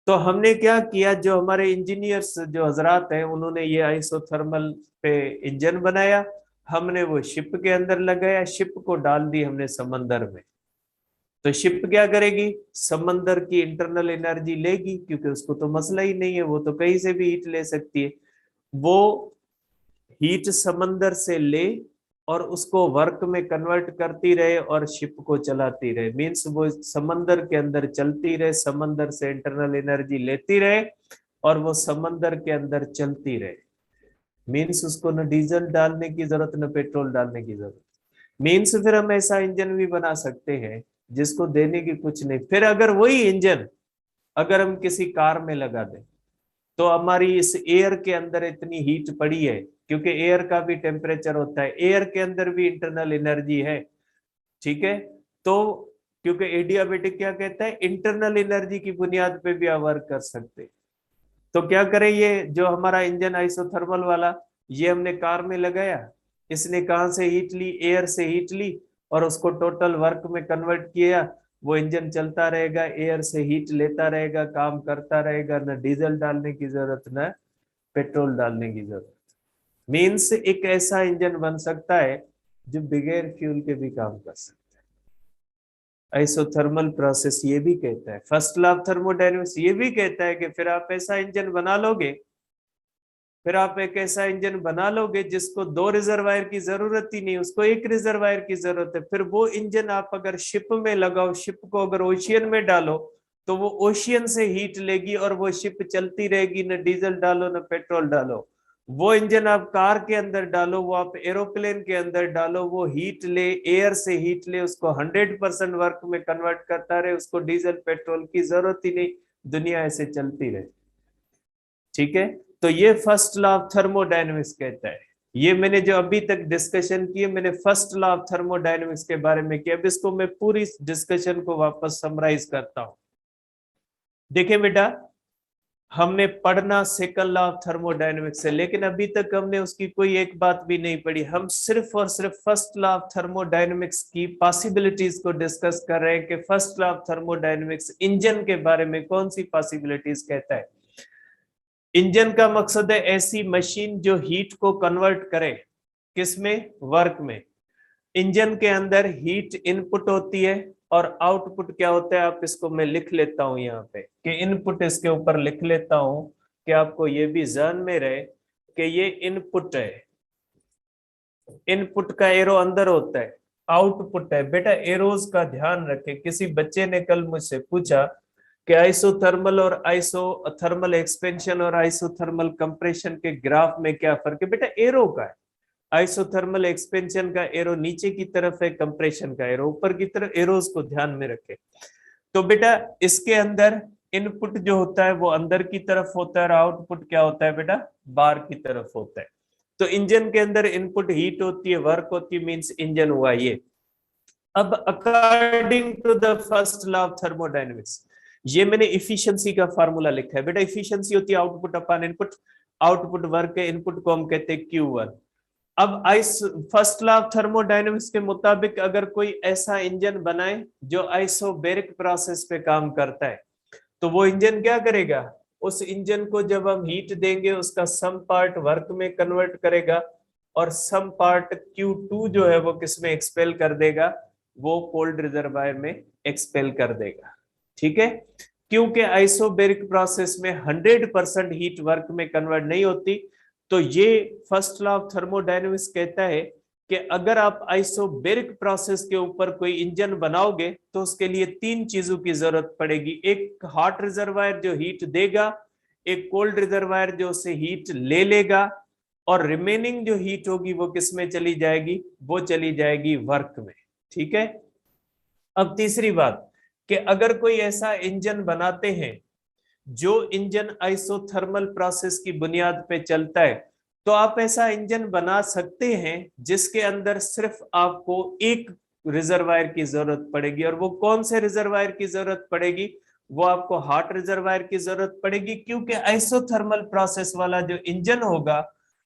तो हमने क्या किया, जो हमारे इंजीनियर्स जो हजरात हैं, उन्होंने ये आइसोथर्मल पे इंजन बनाया, हमने वो शिप के अंदर लगाया, शिप को डाल दी हमने समंदर में। तो शिप क्या करेगी, समंदर की इंटरनल एनर्जी लेगी, क्योंकि उसको तो मसला ही नहीं है, वो तो कहीं से भी हीट ले सकती है। वो हीट समंदर से ले और उसको वर्क में कन्वर्ट करती रहे और शिप को चलाती रहे, मीन्स वो समंदर के अंदर चलती रहे, समंदर से इंटरनल एनर्जी लेती रहे और वो समंदर के अंदर चलती रहे। मीन्स उसको न डीजल डालने की जरूरत न पेट्रोल डालने की जरूरत। मीन्स फिर हम ऐसा इंजन भी बना सकते हैं जिसको देने की कुछ नहीं। फिर अगर वही इंजन अगर हम किसी कार में लगा दें, तो हमारी इस एयर के अंदर इतनी हीट पड़ी है, क्योंकि एयर का भी टेम्परेचर होता है, एयर के अंदर भी इंटरनल एनर्जी है, ठीक है। तो क्योंकि एडियाबेटिक क्या कहता है, इंटरनल एनर्जी की बुनियाद पे भी आप वर्क कर सकते हैं। तो क्या करें, ये जो हमारा इंजन आइसोथर्मल वाला, ये हमने कार में लगाया, इसने कहां से हीट ली, एयर से हीट ली और उसको टोटल वर्क में कन्वर्ट किया। वो इंजन चलता रहेगा, एयर से हीट लेता रहेगा, काम करता रहेगा, न डीजल डालने की जरूरत न पेट्रोल डालने की जरूरत। मीन्स एक ऐसा इंजन बन सकता है जो बगैर फ्यूल के भी काम कर सकता है। आइसोथर्मल प्रोसेस ये भी कहता है, फर्स्ट लॉ ऑफ थर्मोडायनेमिक्स ये भी कहता है कि फिर आप ऐसा इंजन बना लोगे, फिर आप एक ऐसा इंजन बना लोगे जिसको दो रिजर्वायर की जरूरत ही नहीं, उसको एक रिजर्वायर की जरूरत है। फिर वो इंजन आप अगर शिप में लगाओ, शिप को अगर ओशियन में डालो, तो वो ओशियन से हीट लेगी और वो शिप चलती रहेगी, न डीजल डालो न पेट्रोल डालो। वो इंजन आप कार के अंदर डालो, वो आप एरोप्लेन के अंदर डालो, वो हीट ले, एयर से हीट ले, उसको 100% वर्क में कन्वर्ट करता रहे, उसको डीजल पेट्रोल की जरूरत ही नहीं, दुनिया ऐसे चलती रहे, ठीक है। तो ये फर्स्ट लॉ ऑफ थर्मोडायनेमिक्स कहता है। ये मैंने जो अभी तक डिस्कशन की है, मैंने फर्स्ट लॉ ऑफ थर्मोडायनेमिक्स के बारे में किया। अब इसको मैं पूरी डिस्कशन को वापस समराइज करता हूं। देखिए बेटा, हमने पढ़ना सेकंड लॉ ऑफ थर्मोडायनेमिक्स है, लेकिन अभी तक हमने उसकी कोई एक बात भी नहीं पढ़ी। हम सिर्फ और सिर्फ फर्स्ट लॉ ऑफ थर्मोडायनेमिक्स की पॉसिबिलिटीज को डिस्कस कर रहे हैं कि first law of thermodynamics engine के बारे में कौन सी पॉसिबिलिटीज कहता है। इंजन का मकसद है ऐसी मशीन जो हीट को कन्वर्ट करे, किसमें, वर्क में। इंजन के अंदर हीट इनपुट होती है, और आउटपुट क्या होता है, आप इसको मैं लिख लेता हूं यहाँ पे कि इनपुट इसके ऊपर लिख लेता हूं कि आपको ये भी ध्यान में रहे कि ये इनपुट है, इनपुट का एरो अंदर होता है, आउटपुट है। बेटा एरोज का ध्यान रखें। किसी बच्चे ने कल मुझसे पूछा कि आइसोथर्मल और आइसोथर्मल एक्सपेंशन और आइसोथर्मल कंप्रेशन के ग्राफ में क्या फर्क है। बेटा एरो का है, आइसोथर्मल एक्सपेंशन का एरो नीचे की तरफ है, कंप्रेशन का एरो ऊपर की तरफ। एरोज को ध्यान में रखें। तो बेटा इसके अंदर इनपुट जो होता है वो अंदर की तरफ होता है और आउटपुट क्या होता है बेटा, बाहर की तरफ होता है। तो इंजन के अंदर इनपुट हीट होती है, वर्क होती है, मींस इंजन हुआ ये। अब according to the first law of thermodynamics, ये मैंने इफिशिएंसी का फार्मूला लिखा है बेटा। इफिशिएंसी होती है output upon input, output work है, इनपुट को हम कहते हैं Q1। अब ice first law of thermodynamics के मुताबिक अगर कोई ऐसा इंजन बनाए जो आइसोबैरिक प्रोसेस पे काम करता है, तो वो इंजन क्या करेगा, उस इंजन को जब हम हीट देंगे उसका सम पार्ट वर्क में कन्वर्ट करेगा और सम पार्ट Q2 जो है वो किसमें एक्सपेल कर देगा, वो कोल्ड रिजर्वायर में एक्सपेल कर देगा। ठीक है, क्योंकि आइसोबैरिक प्रोसेस में 100% हीट वर्क में कन्वर्ट नहीं होती। तो ये फर्स्ट लॉ ऑफ थर्मोडायनेमिक्स कहता है कि अगर आप आइसोबैरिक प्रोसेस के ऊपर कोई इंजन बनाओगे तो उसके लिए तीन चीजों की जरूरत पड़ेगी। एक हॉट रिजर्वायर जो हीट देगा, एक कोल्ड रिजर्वायर जो उसे हीट ले लेगा, और रिमेनिंग जो हीट होगी वो किसमें चली जाएगी, वो चली जाएगी वर्क में। ठीक है। अब तीसरी बात कि अगर कोई ऐसा इंजन बनाते हैं जो इंजन आइसोथर्मल प्रोसेस की बुनियाद पे चलता है, तो आप ऐसा इंजन बना सकते हैं जिसके अंदर सिर्फ आपको एक रिजर्वायर की जरूरत पड़ेगी। और वो कौन से रिजर्वायर की जरूरत पड़ेगी, वो आपको हॉट रिजर्वायर की जरूरत पड़ेगी, क्योंकि आइसोथर्मल प्रोसेस वाला जो इंजन होगा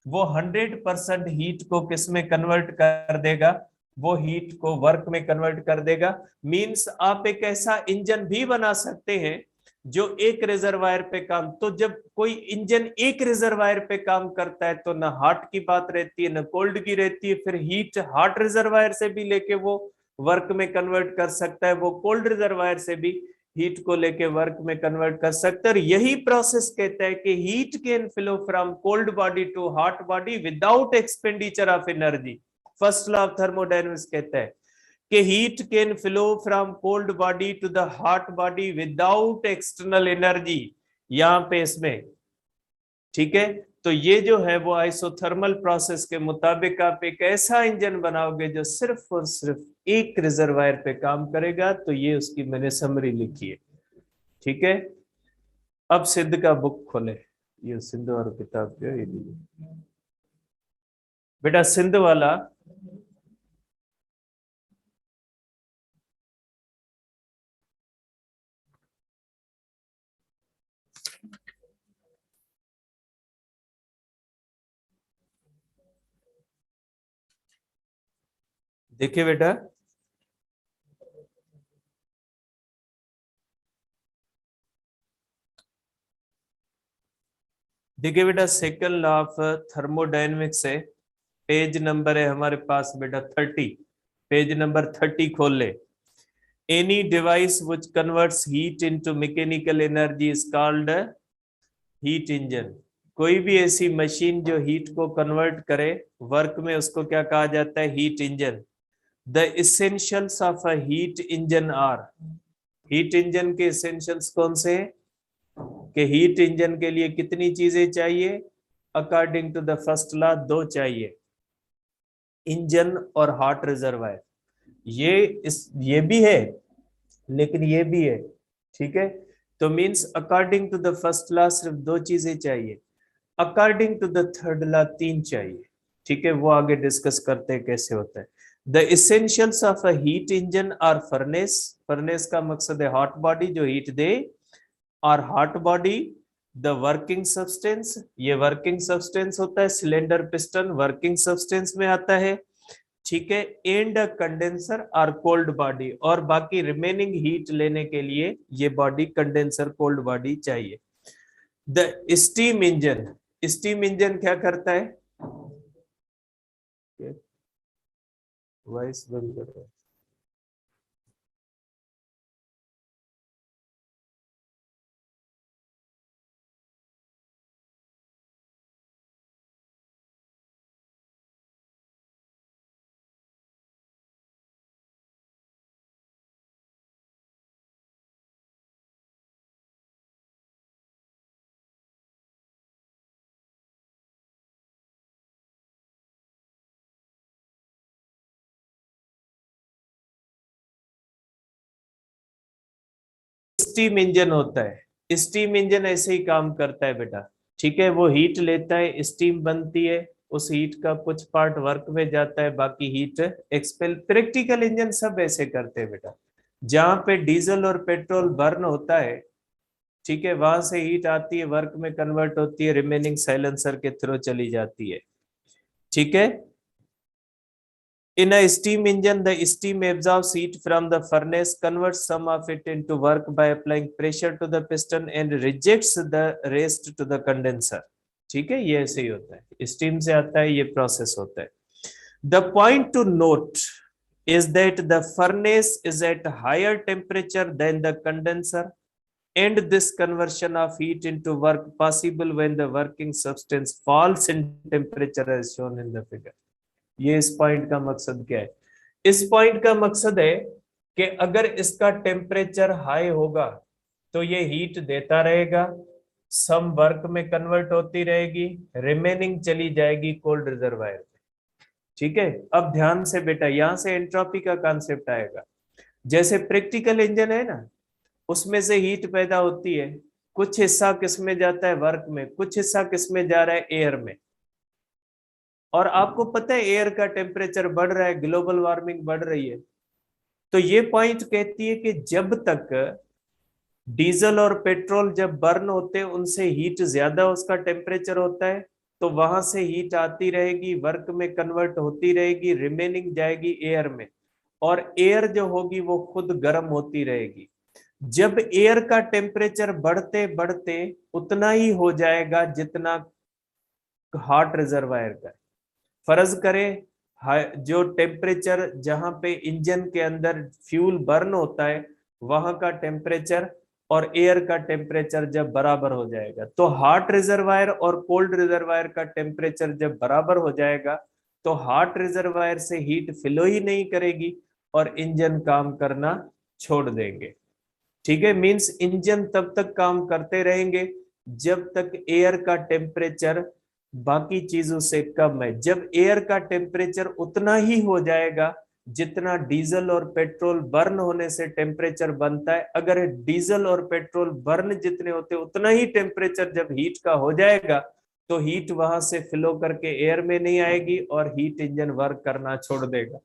वो 100% हीट को किसमें कन्वर्ट कर देगा, वो हीट को वर्क में कन्वर्ट कर देगा। मींस आप एक ऐसा इंजन भी बना सकते हैं जो एक रिजर्वायर पे काम, तो जब कोई इंजन एक रिजर्वायर पे काम करता है तो ना हॉट की बात रहती है ना कोल्ड की रहती है, फिर हीट हॉट रिजर्वायर से भी लेके वो वर्क में कन्वर्ट कर सकता है, वो कोल्ड रिजर्वायर से भी हीट को लेके वर्क में कन्वर्ट कर सकता है। और यही प्रोसेस कहता है कि heat can flow from cold body to hot body without expenditure of energy. First law of thermodynamics कहता है कि heat can flow from cold body to the hot body without external energy, यहां पे इसमें। ठीक है, तो ये जो है वो आइसोथर्मल प्रोसेस के मुताबिक आप एक ऐसा इंजन बनाओगे जो सिर्फ और सिर्फ एक रिजर्वायर पे काम करेगा। तो ये उसकी मैंने समरी लिखी है। ठीक है, अब सिद्ध का बुक खोले, ये सिंध और किताब जो ये बेटा सिंध वाला। देखिए बेटा, देखिए बेटा सेकंड लॉ ऑफ थर्मोडायनेमिक्स है, पेज नंबर है हमारे पास बेटा 30। पेज नंबर 30 खोल ले। Any device which converts heat into mechanical energy is called heat engine. कोई भी ऐसी मशीन जो हीट को कन्वर्ट करे वर्क में, उसको क्या कहा जाता है, heat engine. The essentials of a heat engine are, heat engine के इसेंशियल्स कौन से हैं, कि हीट इंजन के लिए कितनी चीजें चाहिए, according to the first law दो चाहिए, इंजन और हॉट रिजर्वायर। ये भी है लेकिन ये भी है। ठीक है, तो means according to the first law सिर्फ दो चीजें चाहिए, according to the third law तीन चाहिए। ठीक है, वो आगे डिस्कस करते हैं कैसे होता है। The essentials of a heat engine are furnace, furnace का मकसद है हॉट बॉडी जो हीट दे, और hot body the working substance, ये वर्किंग सब्सटेंस होता है, सिलेंडर पिस्टन वर्किंग सब्सटेंस में आता है। ठीक है, एंड कंडेंसर और कोल्ड बॉडी, और बाकी रिमेनिंग हीट लेने के लिए ये बॉडी कंडेंसर कोल्ड बॉडी चाहिए। The steam engine, steam engine क्या करता है, वॉइस बंद करो। स्टीम इंजन होता है। स्टीम इंजन ऐसे ही काम करता है बेटा, ठीक है। वो हीट लेता है, स्टीम बनती है, उस हीट का कुछ पार्ट वर्क में जाता है, बाकी हीट एक्सपेल। प्रैक्टिकल इंजन सब ऐसे करते हैं बेटा। जहां पे डीजल और पेट्रोल बर्न होता है, ठीक है, वहां से हीट आती है, वर्क में कन्वर्ट होती है, रिमेनिंग साइलेंसर के थ्रू चली जाती है, ठीक है। In a steam engine, the steam absorbs heat from the furnace, converts some of it into work by applying pressure to the piston and rejects the rest to the condenser. ठीक है, ये ऐसे ही होता है, स्टीम से आता है, ये प्रोसेस होता है। The point to note is that the furnace is at higher temperature than the condenser, and this conversion of heat into work possible when the working substance falls in temperature as shown in the figure. ये इस point का मकसद क्या है? इस point का मकसद है कि अगर इसका टेम्परेचर हाई होगा तो ये हीट देता रहेगा, सम वर्क में कन्वर्ट होती रहेगी, रिमेनिंग चली जाएगी कोल्ड रिजर्वायर में, ठीक है। अब ध्यान से बेटा, यहां से एंट्रोपी का कॉन्सेप्ट आएगा। जैसे प्रैक्टिकल इंजन है ना, उसमें से हीट पैदा होती है, कुछ हिस्सा किस में जाता है? वर्क में। कुछ हिस्सा किस में जा रहा है? एयर में। और आपको पता है एयर का टेम्परेचर बढ़ रहा है, ग्लोबल वार्मिंग बढ़ रही है। तो ये पॉइंट कहती है कि जब तक डीजल और पेट्रोल जब बर्न होते हैं, उनसे हीट ज्यादा उसका टेम्परेचर होता है, तो वहां से हीट आती रहेगी, वर्क में कन्वर्ट होती रहेगी, रिमेनिंग जाएगी एयर में, और एयर जो होगी वो खुद गर्म होती रहेगी। जब एयर का टेम्परेचर बढ़ते बढ़ते उतना ही हो जाएगा जितना हॉट रिजर्वायर का। फर्ज करें जो टेम्परेचर जहां पे इंजन के अंदर फ्यूल बर्न होता है, वहां का टेम्परेचर और एयर का टेम्परेचर जब बराबर हो जाएगा, तो हॉट रिजर्वायर और कोल्ड रिजर्वायर का टेम्परेचर जब बराबर हो जाएगा, तो हॉट रिजर्वायर से हीट फ्लो ही नहीं करेगी और इंजन काम करना छोड़ देंगे, ठीक है। मींस इंजन तब तक काम करते रहेंगे जब तक एयर का टेम्परेचर बाकी चीजों से कम है। जब एयर का टेम्परेचर उतना ही हो जाएगा जितना डीजल और पेट्रोल बर्न होने से टेम्परेचर बनता है, अगर डीजल और पेट्रोल बर्न जितने होते उतना ही टेम्परेचर जब हीट का हो जाएगा, तो हीट वहां से फ्लो करके एयर में नहीं आएगी और हीट इंजन वर्क करना छोड़ देगा।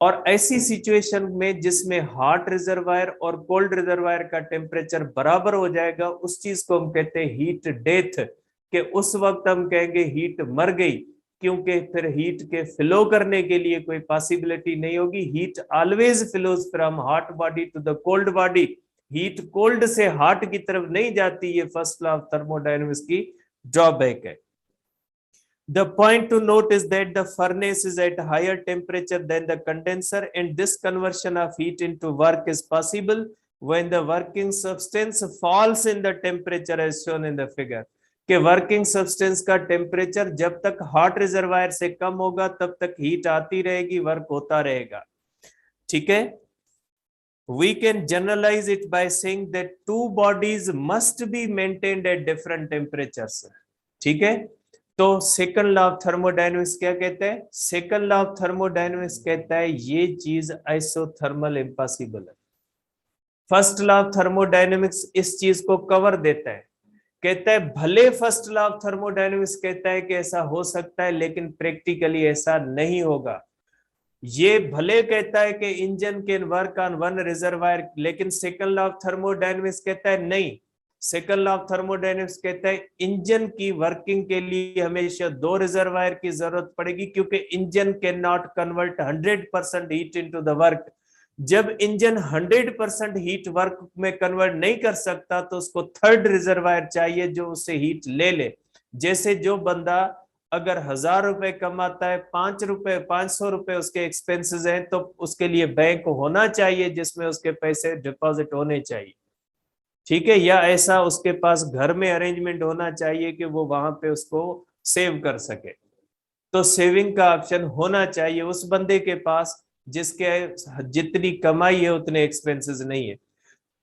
और ऐसी सिचुएशन में जिसमें हॉट रिजर्वायर और कोल्ड रिजर्वायर का टेम्परेचर बराबर हो जाएगा, उस चीज को हम कहते हैं हीट डेथ, कि उस वक्त हम कहेंगे हीट मर गई, क्योंकि फिर हीट के फ्लो करने के लिए कोई पॉसिबिलिटी नहीं होगी। Heat always flows from hot body to the cold body, heat cold से हॉट की तरफ नहीं जाती। ये फर्स्ट लॉ ऑफ थर्मोडायनेमिक्स की ड्रॉबैक है। The point to note is that the furnace is at higher temperature than the condenser, and this conversion of heat into work is possible when the working substance falls in the temperature as shown in the figure. कि working substance का temperature जब तक hot reservoir से कम होगा तब तक heat आती रहेगी, वर्क होता रहेगा, ठीक है। We can generalize it by saying that two bodies must be maintained at different temperatures, ठीक है। तो सेकंड लॉ ऑफ थर्मोडायनेमिक्स क्या कहता है? सेकंड लॉ ऑफ थर्मोडायनेमिक्स कहता है ये चीज आइसोथर्मल इम्पॉसिबल है। फर्स्ट लॉ ऑफ थर्मोडायनेमिक्स इस चीज को कवर देता है, कहता है भले फर्स्ट लॉ ऑफ थर्मोडायनेमिक्स कहता है कि ऐसा हो सकता है, लेकिन प्रैक्टिकली ऐसा नहीं होगा। ये भले कहता है कि engine can work on one reservoir, लेकिन सेकंड लॉ ऑफ थर्मोडायनेमिक्स कहता है नहीं। सेकंड लॉ ऑफ थर्मोडायनेमिक्स कहता है इंजन की वर्किंग के लिए हमेशा दो रिजर्वायर की जरूरत पड़ेगी, क्योंकि engine can not convert 100% heat into the work. जब इंजन 100% हीट वर्क में कन्वर्ट नहीं कर सकता, तो उसको थर्ड रिजर्वायर चाहिए जो उससे हीट ले ले। जैसे जो बंदा अगर 1000 रुपए कमाता है, 500 रुपए उसके एक्सपेंसेस हैं, तो उसके लिए बैंक होना चाहिए जिसमें उसके पैसे डिपॉजिट होने चाहिए, ठीक है। या ऐसा उसके पास घर में अरेंजमेंट होना चाहिए कि वो वहां पे उसको सेव कर सके। तो सेविंग का ऑप्शन होना चाहिए उस बंदे के पास जिसके जितनी कमाई है उतने एक्सपेंसेस नहीं है।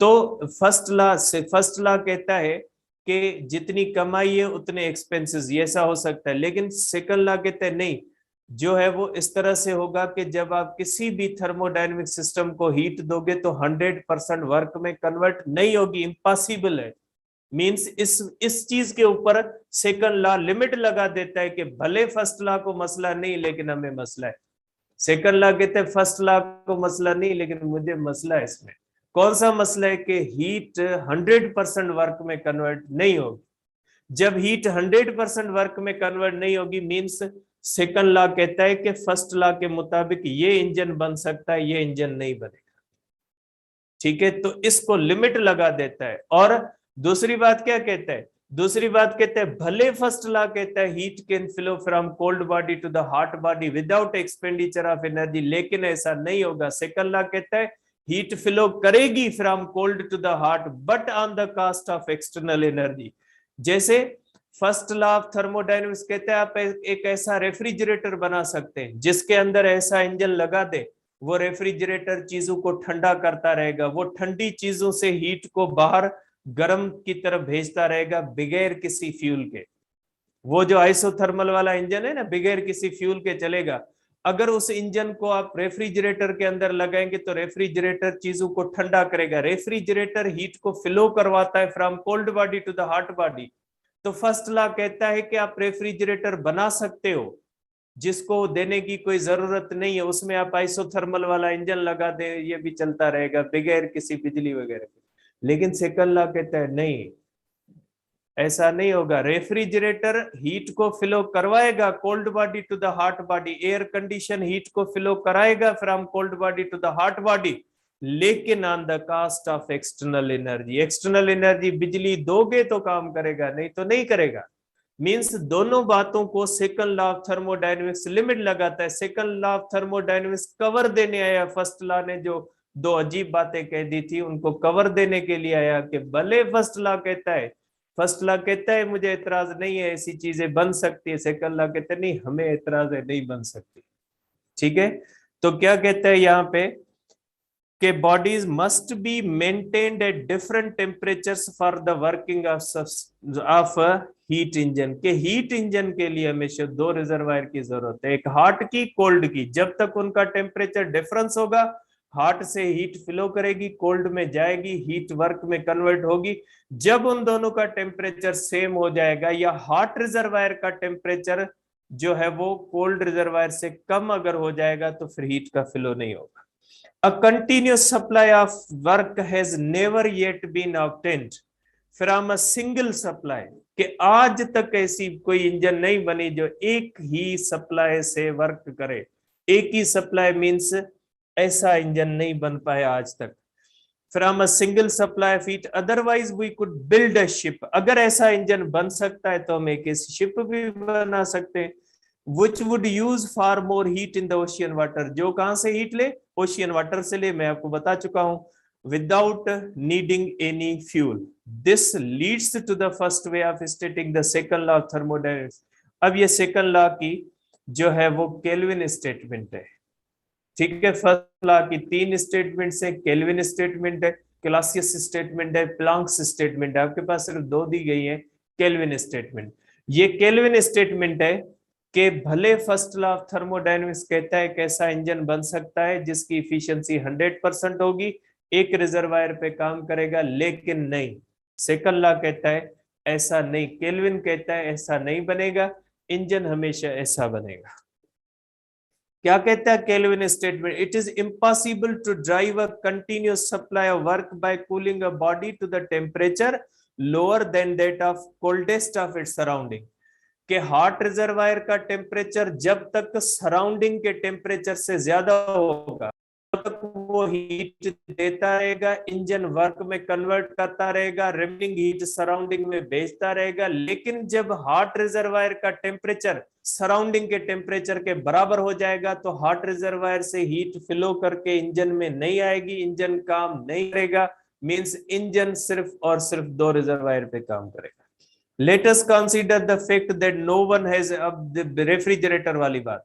तो फर्स्ट लॉ कहता है कि जितनी कमाई है उतने एक्सपेंसेस, ये ऐसा हो सकता है। लेकिन सेकंड लॉ कहता है नहीं, जो है वो इस तरह से होगा कि जब आप किसी भी थर्मोडायनेमिक सिस्टम को हीट दोगे तो 100% वर्क में कन्वर्ट नहीं होगी, इम्पॉसिबल है। मींस इस चीज के ऊपर सेकंड लॉ लिमिट लगा देता है कि भले फर्स्ट लॉ को मसला नहीं लेकिन हमें मसला है। सेकंड लॉ कहते हैं फर्स्ट लॉ को मसला नहीं लेकिन मुझे मसला है इसमें। कौन सा मसला है? कि हीट 100% वर्क में कन्वर्ट नहीं होगी। जब हीट 100% वर्क में कन्वर्ट नहीं होगी मींस सेकंड लॉ कहता है कि फर्स्ट लॉ के मुताबिक ये इंजन बन सकता है, ये इंजन नहीं बनेगा। ठीक है, तो इसको लिमिट लगा देता है। और दूसरी बात क्या कहता है? दूसरी बात कहता है भले फर्स्ट लॉ कहता है heat can flow from cold body to the hot body without expenditure of energy, लेकिन ऐसा नहीं होगा। सेकंड लॉ कहता है हीट फ्लो करेगी from cold to the hot but on the cost of external energy. जैसे फर्स्ट लॉ ऑफ थर्मोडायनेमिक्स कहते हैं आप एक ऐसा रेफ्रिजरेटर बना सकते हैं जिसके अंदर ऐसा इंजन लगा दे, वो रेफ्रिजरेटर चीजों को ठंडा करता रहेगा, वो ठंडी चीजों से हीट को बाहर गर्म की तरफ भेजता रहेगा बगैर किसी फ्यूल के। वो जो आइसोथर्मल वाला इंजन है ना, बगैर किसी फ्यूल के चलेगा। अगर उस इंजन को आप रेफ्रिजरेटर के अंदर लगाएंगे तो रेफ्रिजरेटर चीजों को ठंडा करेगा। रेफ्रिजरेटर हीट को फ्लो करवाता है from cold body to the hot body. तो फर्स्ट लॉ कहता है कि आप रेफ्रिजरेटर बना सकते हो जिसको देने की कोई जरूरत नहीं है, उसमें आप आइसोथर्मल वाला इंजन लगा दे, ये भी चलता रहेगा बगैर किसी बिजली वगैरह के। लेकिन सेकंड लॉ कहता है नहीं, ऐसा नहीं होगा। रेफ्रिजरेटर हीट को फ्लो करवाएगा cold body to the hot body, air condition heat को फ्लो कराएगा from cold body to the hot body, लेकिन on the cost of external energy. External energy बिजली दोगे तो काम करेगा, नहीं तो नहीं करेगा। मींस दोनों बातों को second law of thermodynamics limit लगाता है। Second law of thermodynamics cover देने आया। फर्स्ट लॉ ने जो दो अजीब बातें कह दी थी उनको कवर देने के लिए आया कि भले फर्स्ट लॉ कहता है, फर्स्ट लॉ कहता है मुझे एतराज नहीं है, ऐसी चीजें बन सकती है। सेकंड लॉ कहता है नहीं, हमें एतराज है, नहीं बन सकती। ठीक है, तो क्या कहता है यहाँ पे कि bodies must be maintained at different temperatures for the working of heat engine. के हीट इंजन के लिए हमेशा दो रिजर्वायर की जरूरत है, एक हॉट की, कोल्ड की। जब तक उनका टेम्परेचर डिफरेंस होगा, हॉट से हीट फ्लो करेगी, कोल्ड में जाएगी, हीट वर्क में कन्वर्ट होगी। जब उन दोनों का टेम्परेचर सेम हो जाएगा या हॉट रिजर्वायर का टेम्परेचर जो है वो कोल्ड रिजर्वायर से कम अगर हो जाएगा तो फिर हीट का फ्लो नहीं होगा। A continuous supply of work has never yet been obtained from a single supply। कि आज तक ऐसी कोई इंजन नहीं बनी जो एक ही सप्लाई से वर्क करे। एक ही सप्लाई मींस ऐसा इंजन नहीं बन पाया आज तक। From a single supply of heat, otherwise we could build a ship. अगर ऐसा इंजन बन सकता है तो हम एक शिप भी बना सकते हैं। which would use far more heat in the ocean water। जो कहां से हीट ले? ओशियन वाटर से ले, मैं आपको बता चुका हूं। Without needing any fuel. This leads to the first way of stating the second law of thermodynamics. अब ये सेकंड लॉ की जो है वो केल्विन स्टेटमेंट है। ठीक है, फर्स्ट लॉ की तीन स्टेटमेंट है, केल्विन स्टेटमेंट है, क्लासियस स्टेटमेंट है, प्लैंक्स स्टेटमेंट है। आपके पास सिर्फ दो दी गई है, केल्विन स्टेटमेंट। ये केल्विन स्टेटमेंट है कि भले फर्स्ट लॉ ऑफ थर्मोडायनेमिक्स कहता है कैसा इंजन बन सकता है जिसकी इफिशियंसी 100% होगी, एक रिजर्वायर पे काम करेगा, लेकिन नहीं, सेकंड लॉ कहता है ऐसा नहीं, केल्विन कहता है ऐसा नहीं बनेगा, इंजन हमेशा ऐसा बनेगा। क्या कहता है Kelvin statement? It is impossible to drive a continuous supply of work by cooling a body to the temperature lower than that of coldest of its surrounding. कि हॉट रिजर्वायर का टेम्परेचर जब तक सराउंडिंग के temperature से ज्यादा होगा तब तक वो हीट देता रहेगा, इंजन वर्क में कन्वर्ट करता रहेगा, रिमेनिंग हीट सराउंडिंग में भेजता रहेगा। लेकिन जब हॉट रिजर्वायर का टेम्परेचर सराउंडिंग के टेम्परेचर के बराबर हो जाएगा तो हॉट रिजर्वायर से हीट फ्लो करके इंजन में नहीं आएगी, इंजन काम नहीं करेगा। मींस इंजन सिर्फ और सिर्फ दो रिजर्वायर पे काम करेगा। Let us consider the fact that no one has, अब रेफ्रिजरेटर वाली बात,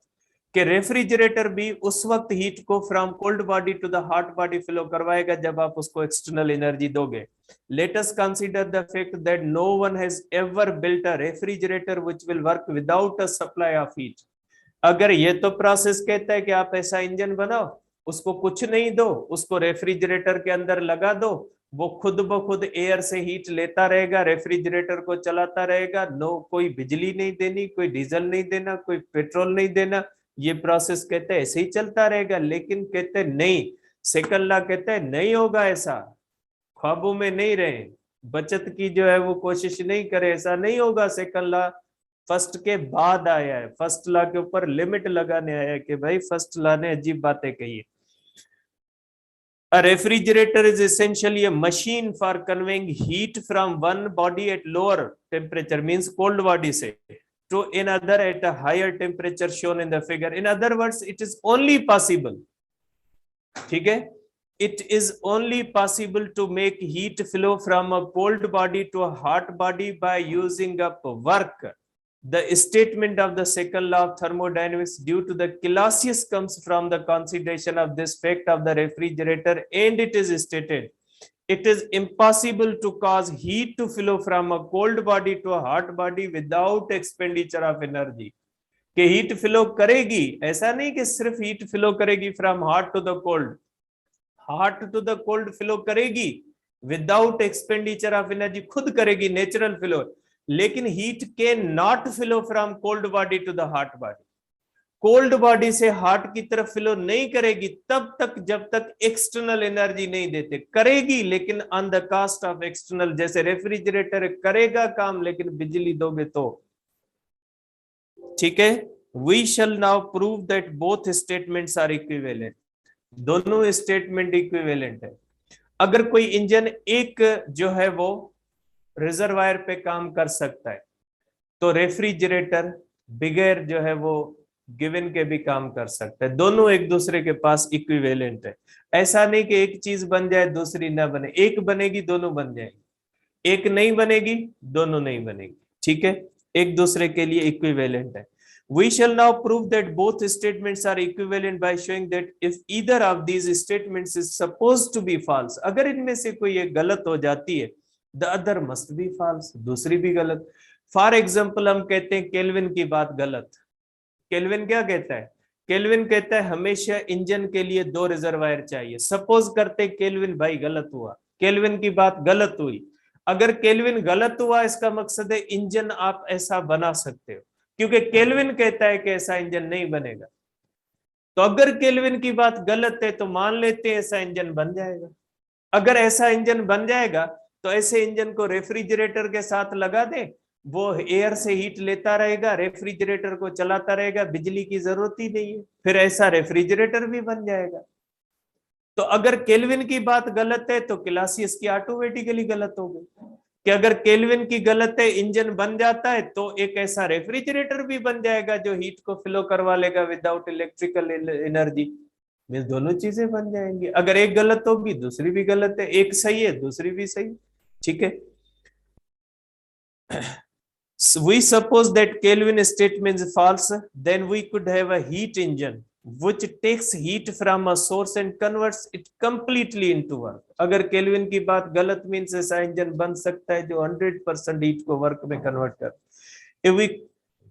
कि रेफ्रिजरेटर भी उस वक्त हीट को from cold body to the hot body flow करवाएगा जब आप उसको एक्सटर्नल एनर्जी दोगे। Let us consider the fact that no one has ever built a refrigerator which will work without a supply of heat। अगर ये तो process कहता है कि आप ऐसा इंजन बनाओ, उसको कुछ नहीं दो, उसको रेफ्रिजरेटर के अंदर लगा दो, वो खुद ब खुद एयर से हीट लेता रहेगा, रेफ्रिजरेटर को चलाता रहेगा, नो कोई बिजली नहीं देनी, कोई डीजल नहीं देना, कोई पेट्रोल नहीं देना, ये प्रोसेस कहते हैं ऐसे ही चलता रहेगा। लेकिन कहते नहीं, सेकंड लॉ कहते हैं नहीं होगा ऐसा, ख्वाबों में नहीं रहे, बचत की जो है वो कोशिश नहीं करे, ऐसा नहीं होगा। सेकंड लॉ फर्स्ट के बाद आया है, फर्स्ट लॉ के ऊपर लिमिट लगाने आया है कि भाई फर्स्ट लॉ ने अजीब बातें कही है। A refrigerator is essentially a machine for conveying heat from one body at lower temperature, means cold body say, to another at a higher temperature shown in the figure. In other words, it is only possible, ठीक है, it is only possible to make heat flow from a cold body to a hot body by using up work. The statement of the second law of thermodynamics due to the Clausius comes from the consideration of this fact of the refrigerator, and it is stated it is impossible to cause heat to flow from a cold body to a hot body without expenditure of energy. कि heat flow करेगी, ऐसा नहीं कि सिर्फ heat flow करेगी from hot to the cold, hot to the cold flow करेगी without expenditure of energy, खुद करेगी, नेचुरल फ्लो। लेकिन heat can not flow from cold body to the hot body, cold body से hot की तरफ flow नहीं करेगी तब तक जब तक एक्सटर्नल एनर्जी नहीं देते। करेगी लेकिन on the cost of external, जैसे रेफ्रिजरेटर करेगा काम लेकिन बिजली दोगे तो, ठीक है। We shall now prove that both statements are equivalent, दोनों स्टेटमेंट इक्विवेलेंट है। अगर कोई इंजन एक जो है वो रिजर्वायर पे काम कर सकता है, तो रेफ्रिजरेटर बिगैर जो है वो गिवन के भी काम कर सकता है, दोनों एक दूसरे के पास इक्विवेलेंट है। ऐसा नहीं कि एक चीज बन जाए दूसरी ना बने, एक बनेगी दोनों बन जाएगी, एक नहीं बनेगी दोनों नहीं बनेगी, ठीक है, एक दूसरे के लिए इक्विवेलेंट है। We shall now prove that both statements are equivalent by showing that if either of these statements is supposed to be false, अगर इनमें से कोई एक गलत हो जाती है, the other must be false, दूसरी भी गलत। फॉर एग्जाम्पल हम कहते हैं केल्विन की बात गलत, केल्विन क्या कहता है, केल्विन कहता है हमेशा इंजन के लिए 2 रिजर्वायर चाहिए। सपोज करते केल्विन भाई गलत हुआ, केल्विन की बात गलत हुई। अगर केल्विन गलत हुआ इसका मकसद है इंजन आप ऐसा बना सकते हो, क्योंकि केल्विन कहता है कि ऐसा इंजन नहीं बनेगा। तो अगर केल्विन की बात गलत है तो मान लेते हैं ऐसा इंजन बन जाएगा। अगर ऐसा इंजन बन जाएगा तो ऐसे इंजन को रेफ्रिजरेटर के साथ लगा दे, वो एयर से हीट लेता रहेगा, रेफ्रिजरेटर को चलाता रहेगा, बिजली की जरूरत ही नहीं है, फिर ऐसा रेफ्रिजरेटर भी बन जाएगा। तो अगर केल्विन की बात गलत है तो क्लासियस की ऑटोमेटिकली गलत हो गई, कि अगर केल्विन की गलत है इंजन बन जाता है तो एक ऐसा रेफ्रिजरेटर भी बन जाएगा जो हीट को फ्लो करवा लेगा विदाउट इलेक्ट्रिकल एनर्जी, मींस दोनों चीजें बन जाएंगी। अगर एक गलत होगी दूसरी भी गलत है, एक सही है दूसरी भी सही, ठीक है। So we suppose that Kelvin statement is false, then we could have a heat engine which takes heat from a source and converts it completely into work. अगर केल्विन की बात गलत मीन्स ऐसा इंजन बन सकता है जो 100% हीट को वर्क में कन्वर्ट कर। If we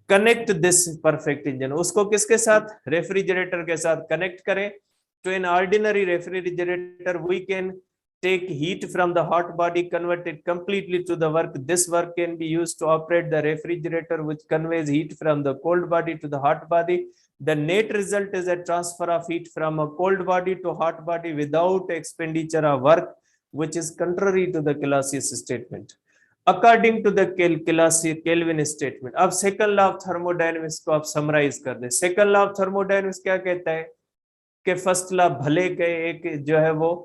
connect this perfect engine, उसको किसके साथ, रेफ्रिजरेटर के साथ कनेक्ट करें, to an ordinary refrigerator we can take heat from the hot body, convert it completely to the work. This work can be used to operate the refrigerator which conveys heat from the cold body to the hot body. The net result is a transfer of heat from a cold body to hot body without expenditure of work, which is contrary to the Clausius statement. According to the Kelvin statement, अब second law of thermodynamics को आप summarise कर दें। Second law of thermodynamics क्या कहता है कि first law भले के एक जो है वो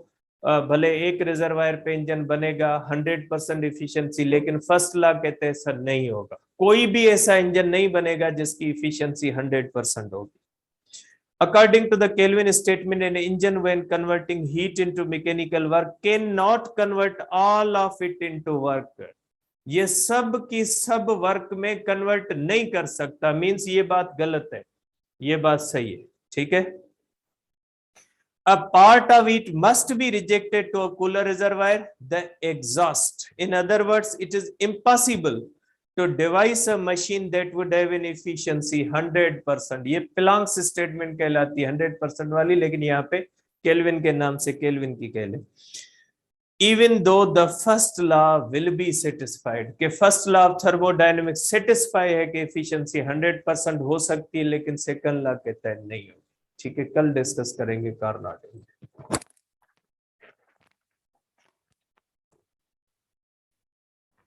भले एक रिजर्वायर पे इंजन बनेगा 100% इफिशियंसी, लेकिन फर्स्ट लॉ कहते हैं सर नहीं होगा, कोई भी ऐसा इंजन नहीं बनेगा जिसकी इफिशियंसी 100% होगी। According to the Kelvin statement, an engine when converting heat into mechanical work cannot convert all of it into work. ये सब की सब वर्क में कन्वर्ट नहीं कर सकता, मींस ये बात गलत है, ये बात सही है, ठीक है। A part of it must be rejected to a cooler reservoir, the exhaust. In other words, it is impossible to devise a machine that would have an efficiency 100%, ये प्लांक्स स्टेटमेंट कहलाती है 100% वाली, लेकिन यहाँ पे केल्विन के नाम से केल्विन की कह ले। Even though the first law will be satisfied, कि first law of thermodynamics satisfy है कि एफिशिएंसी 100% हो सकती है, लेकिन सेकंड लॉ कहता है नहीं हो। ठीक है, कल डिस्कस करेंगे कार्नोट।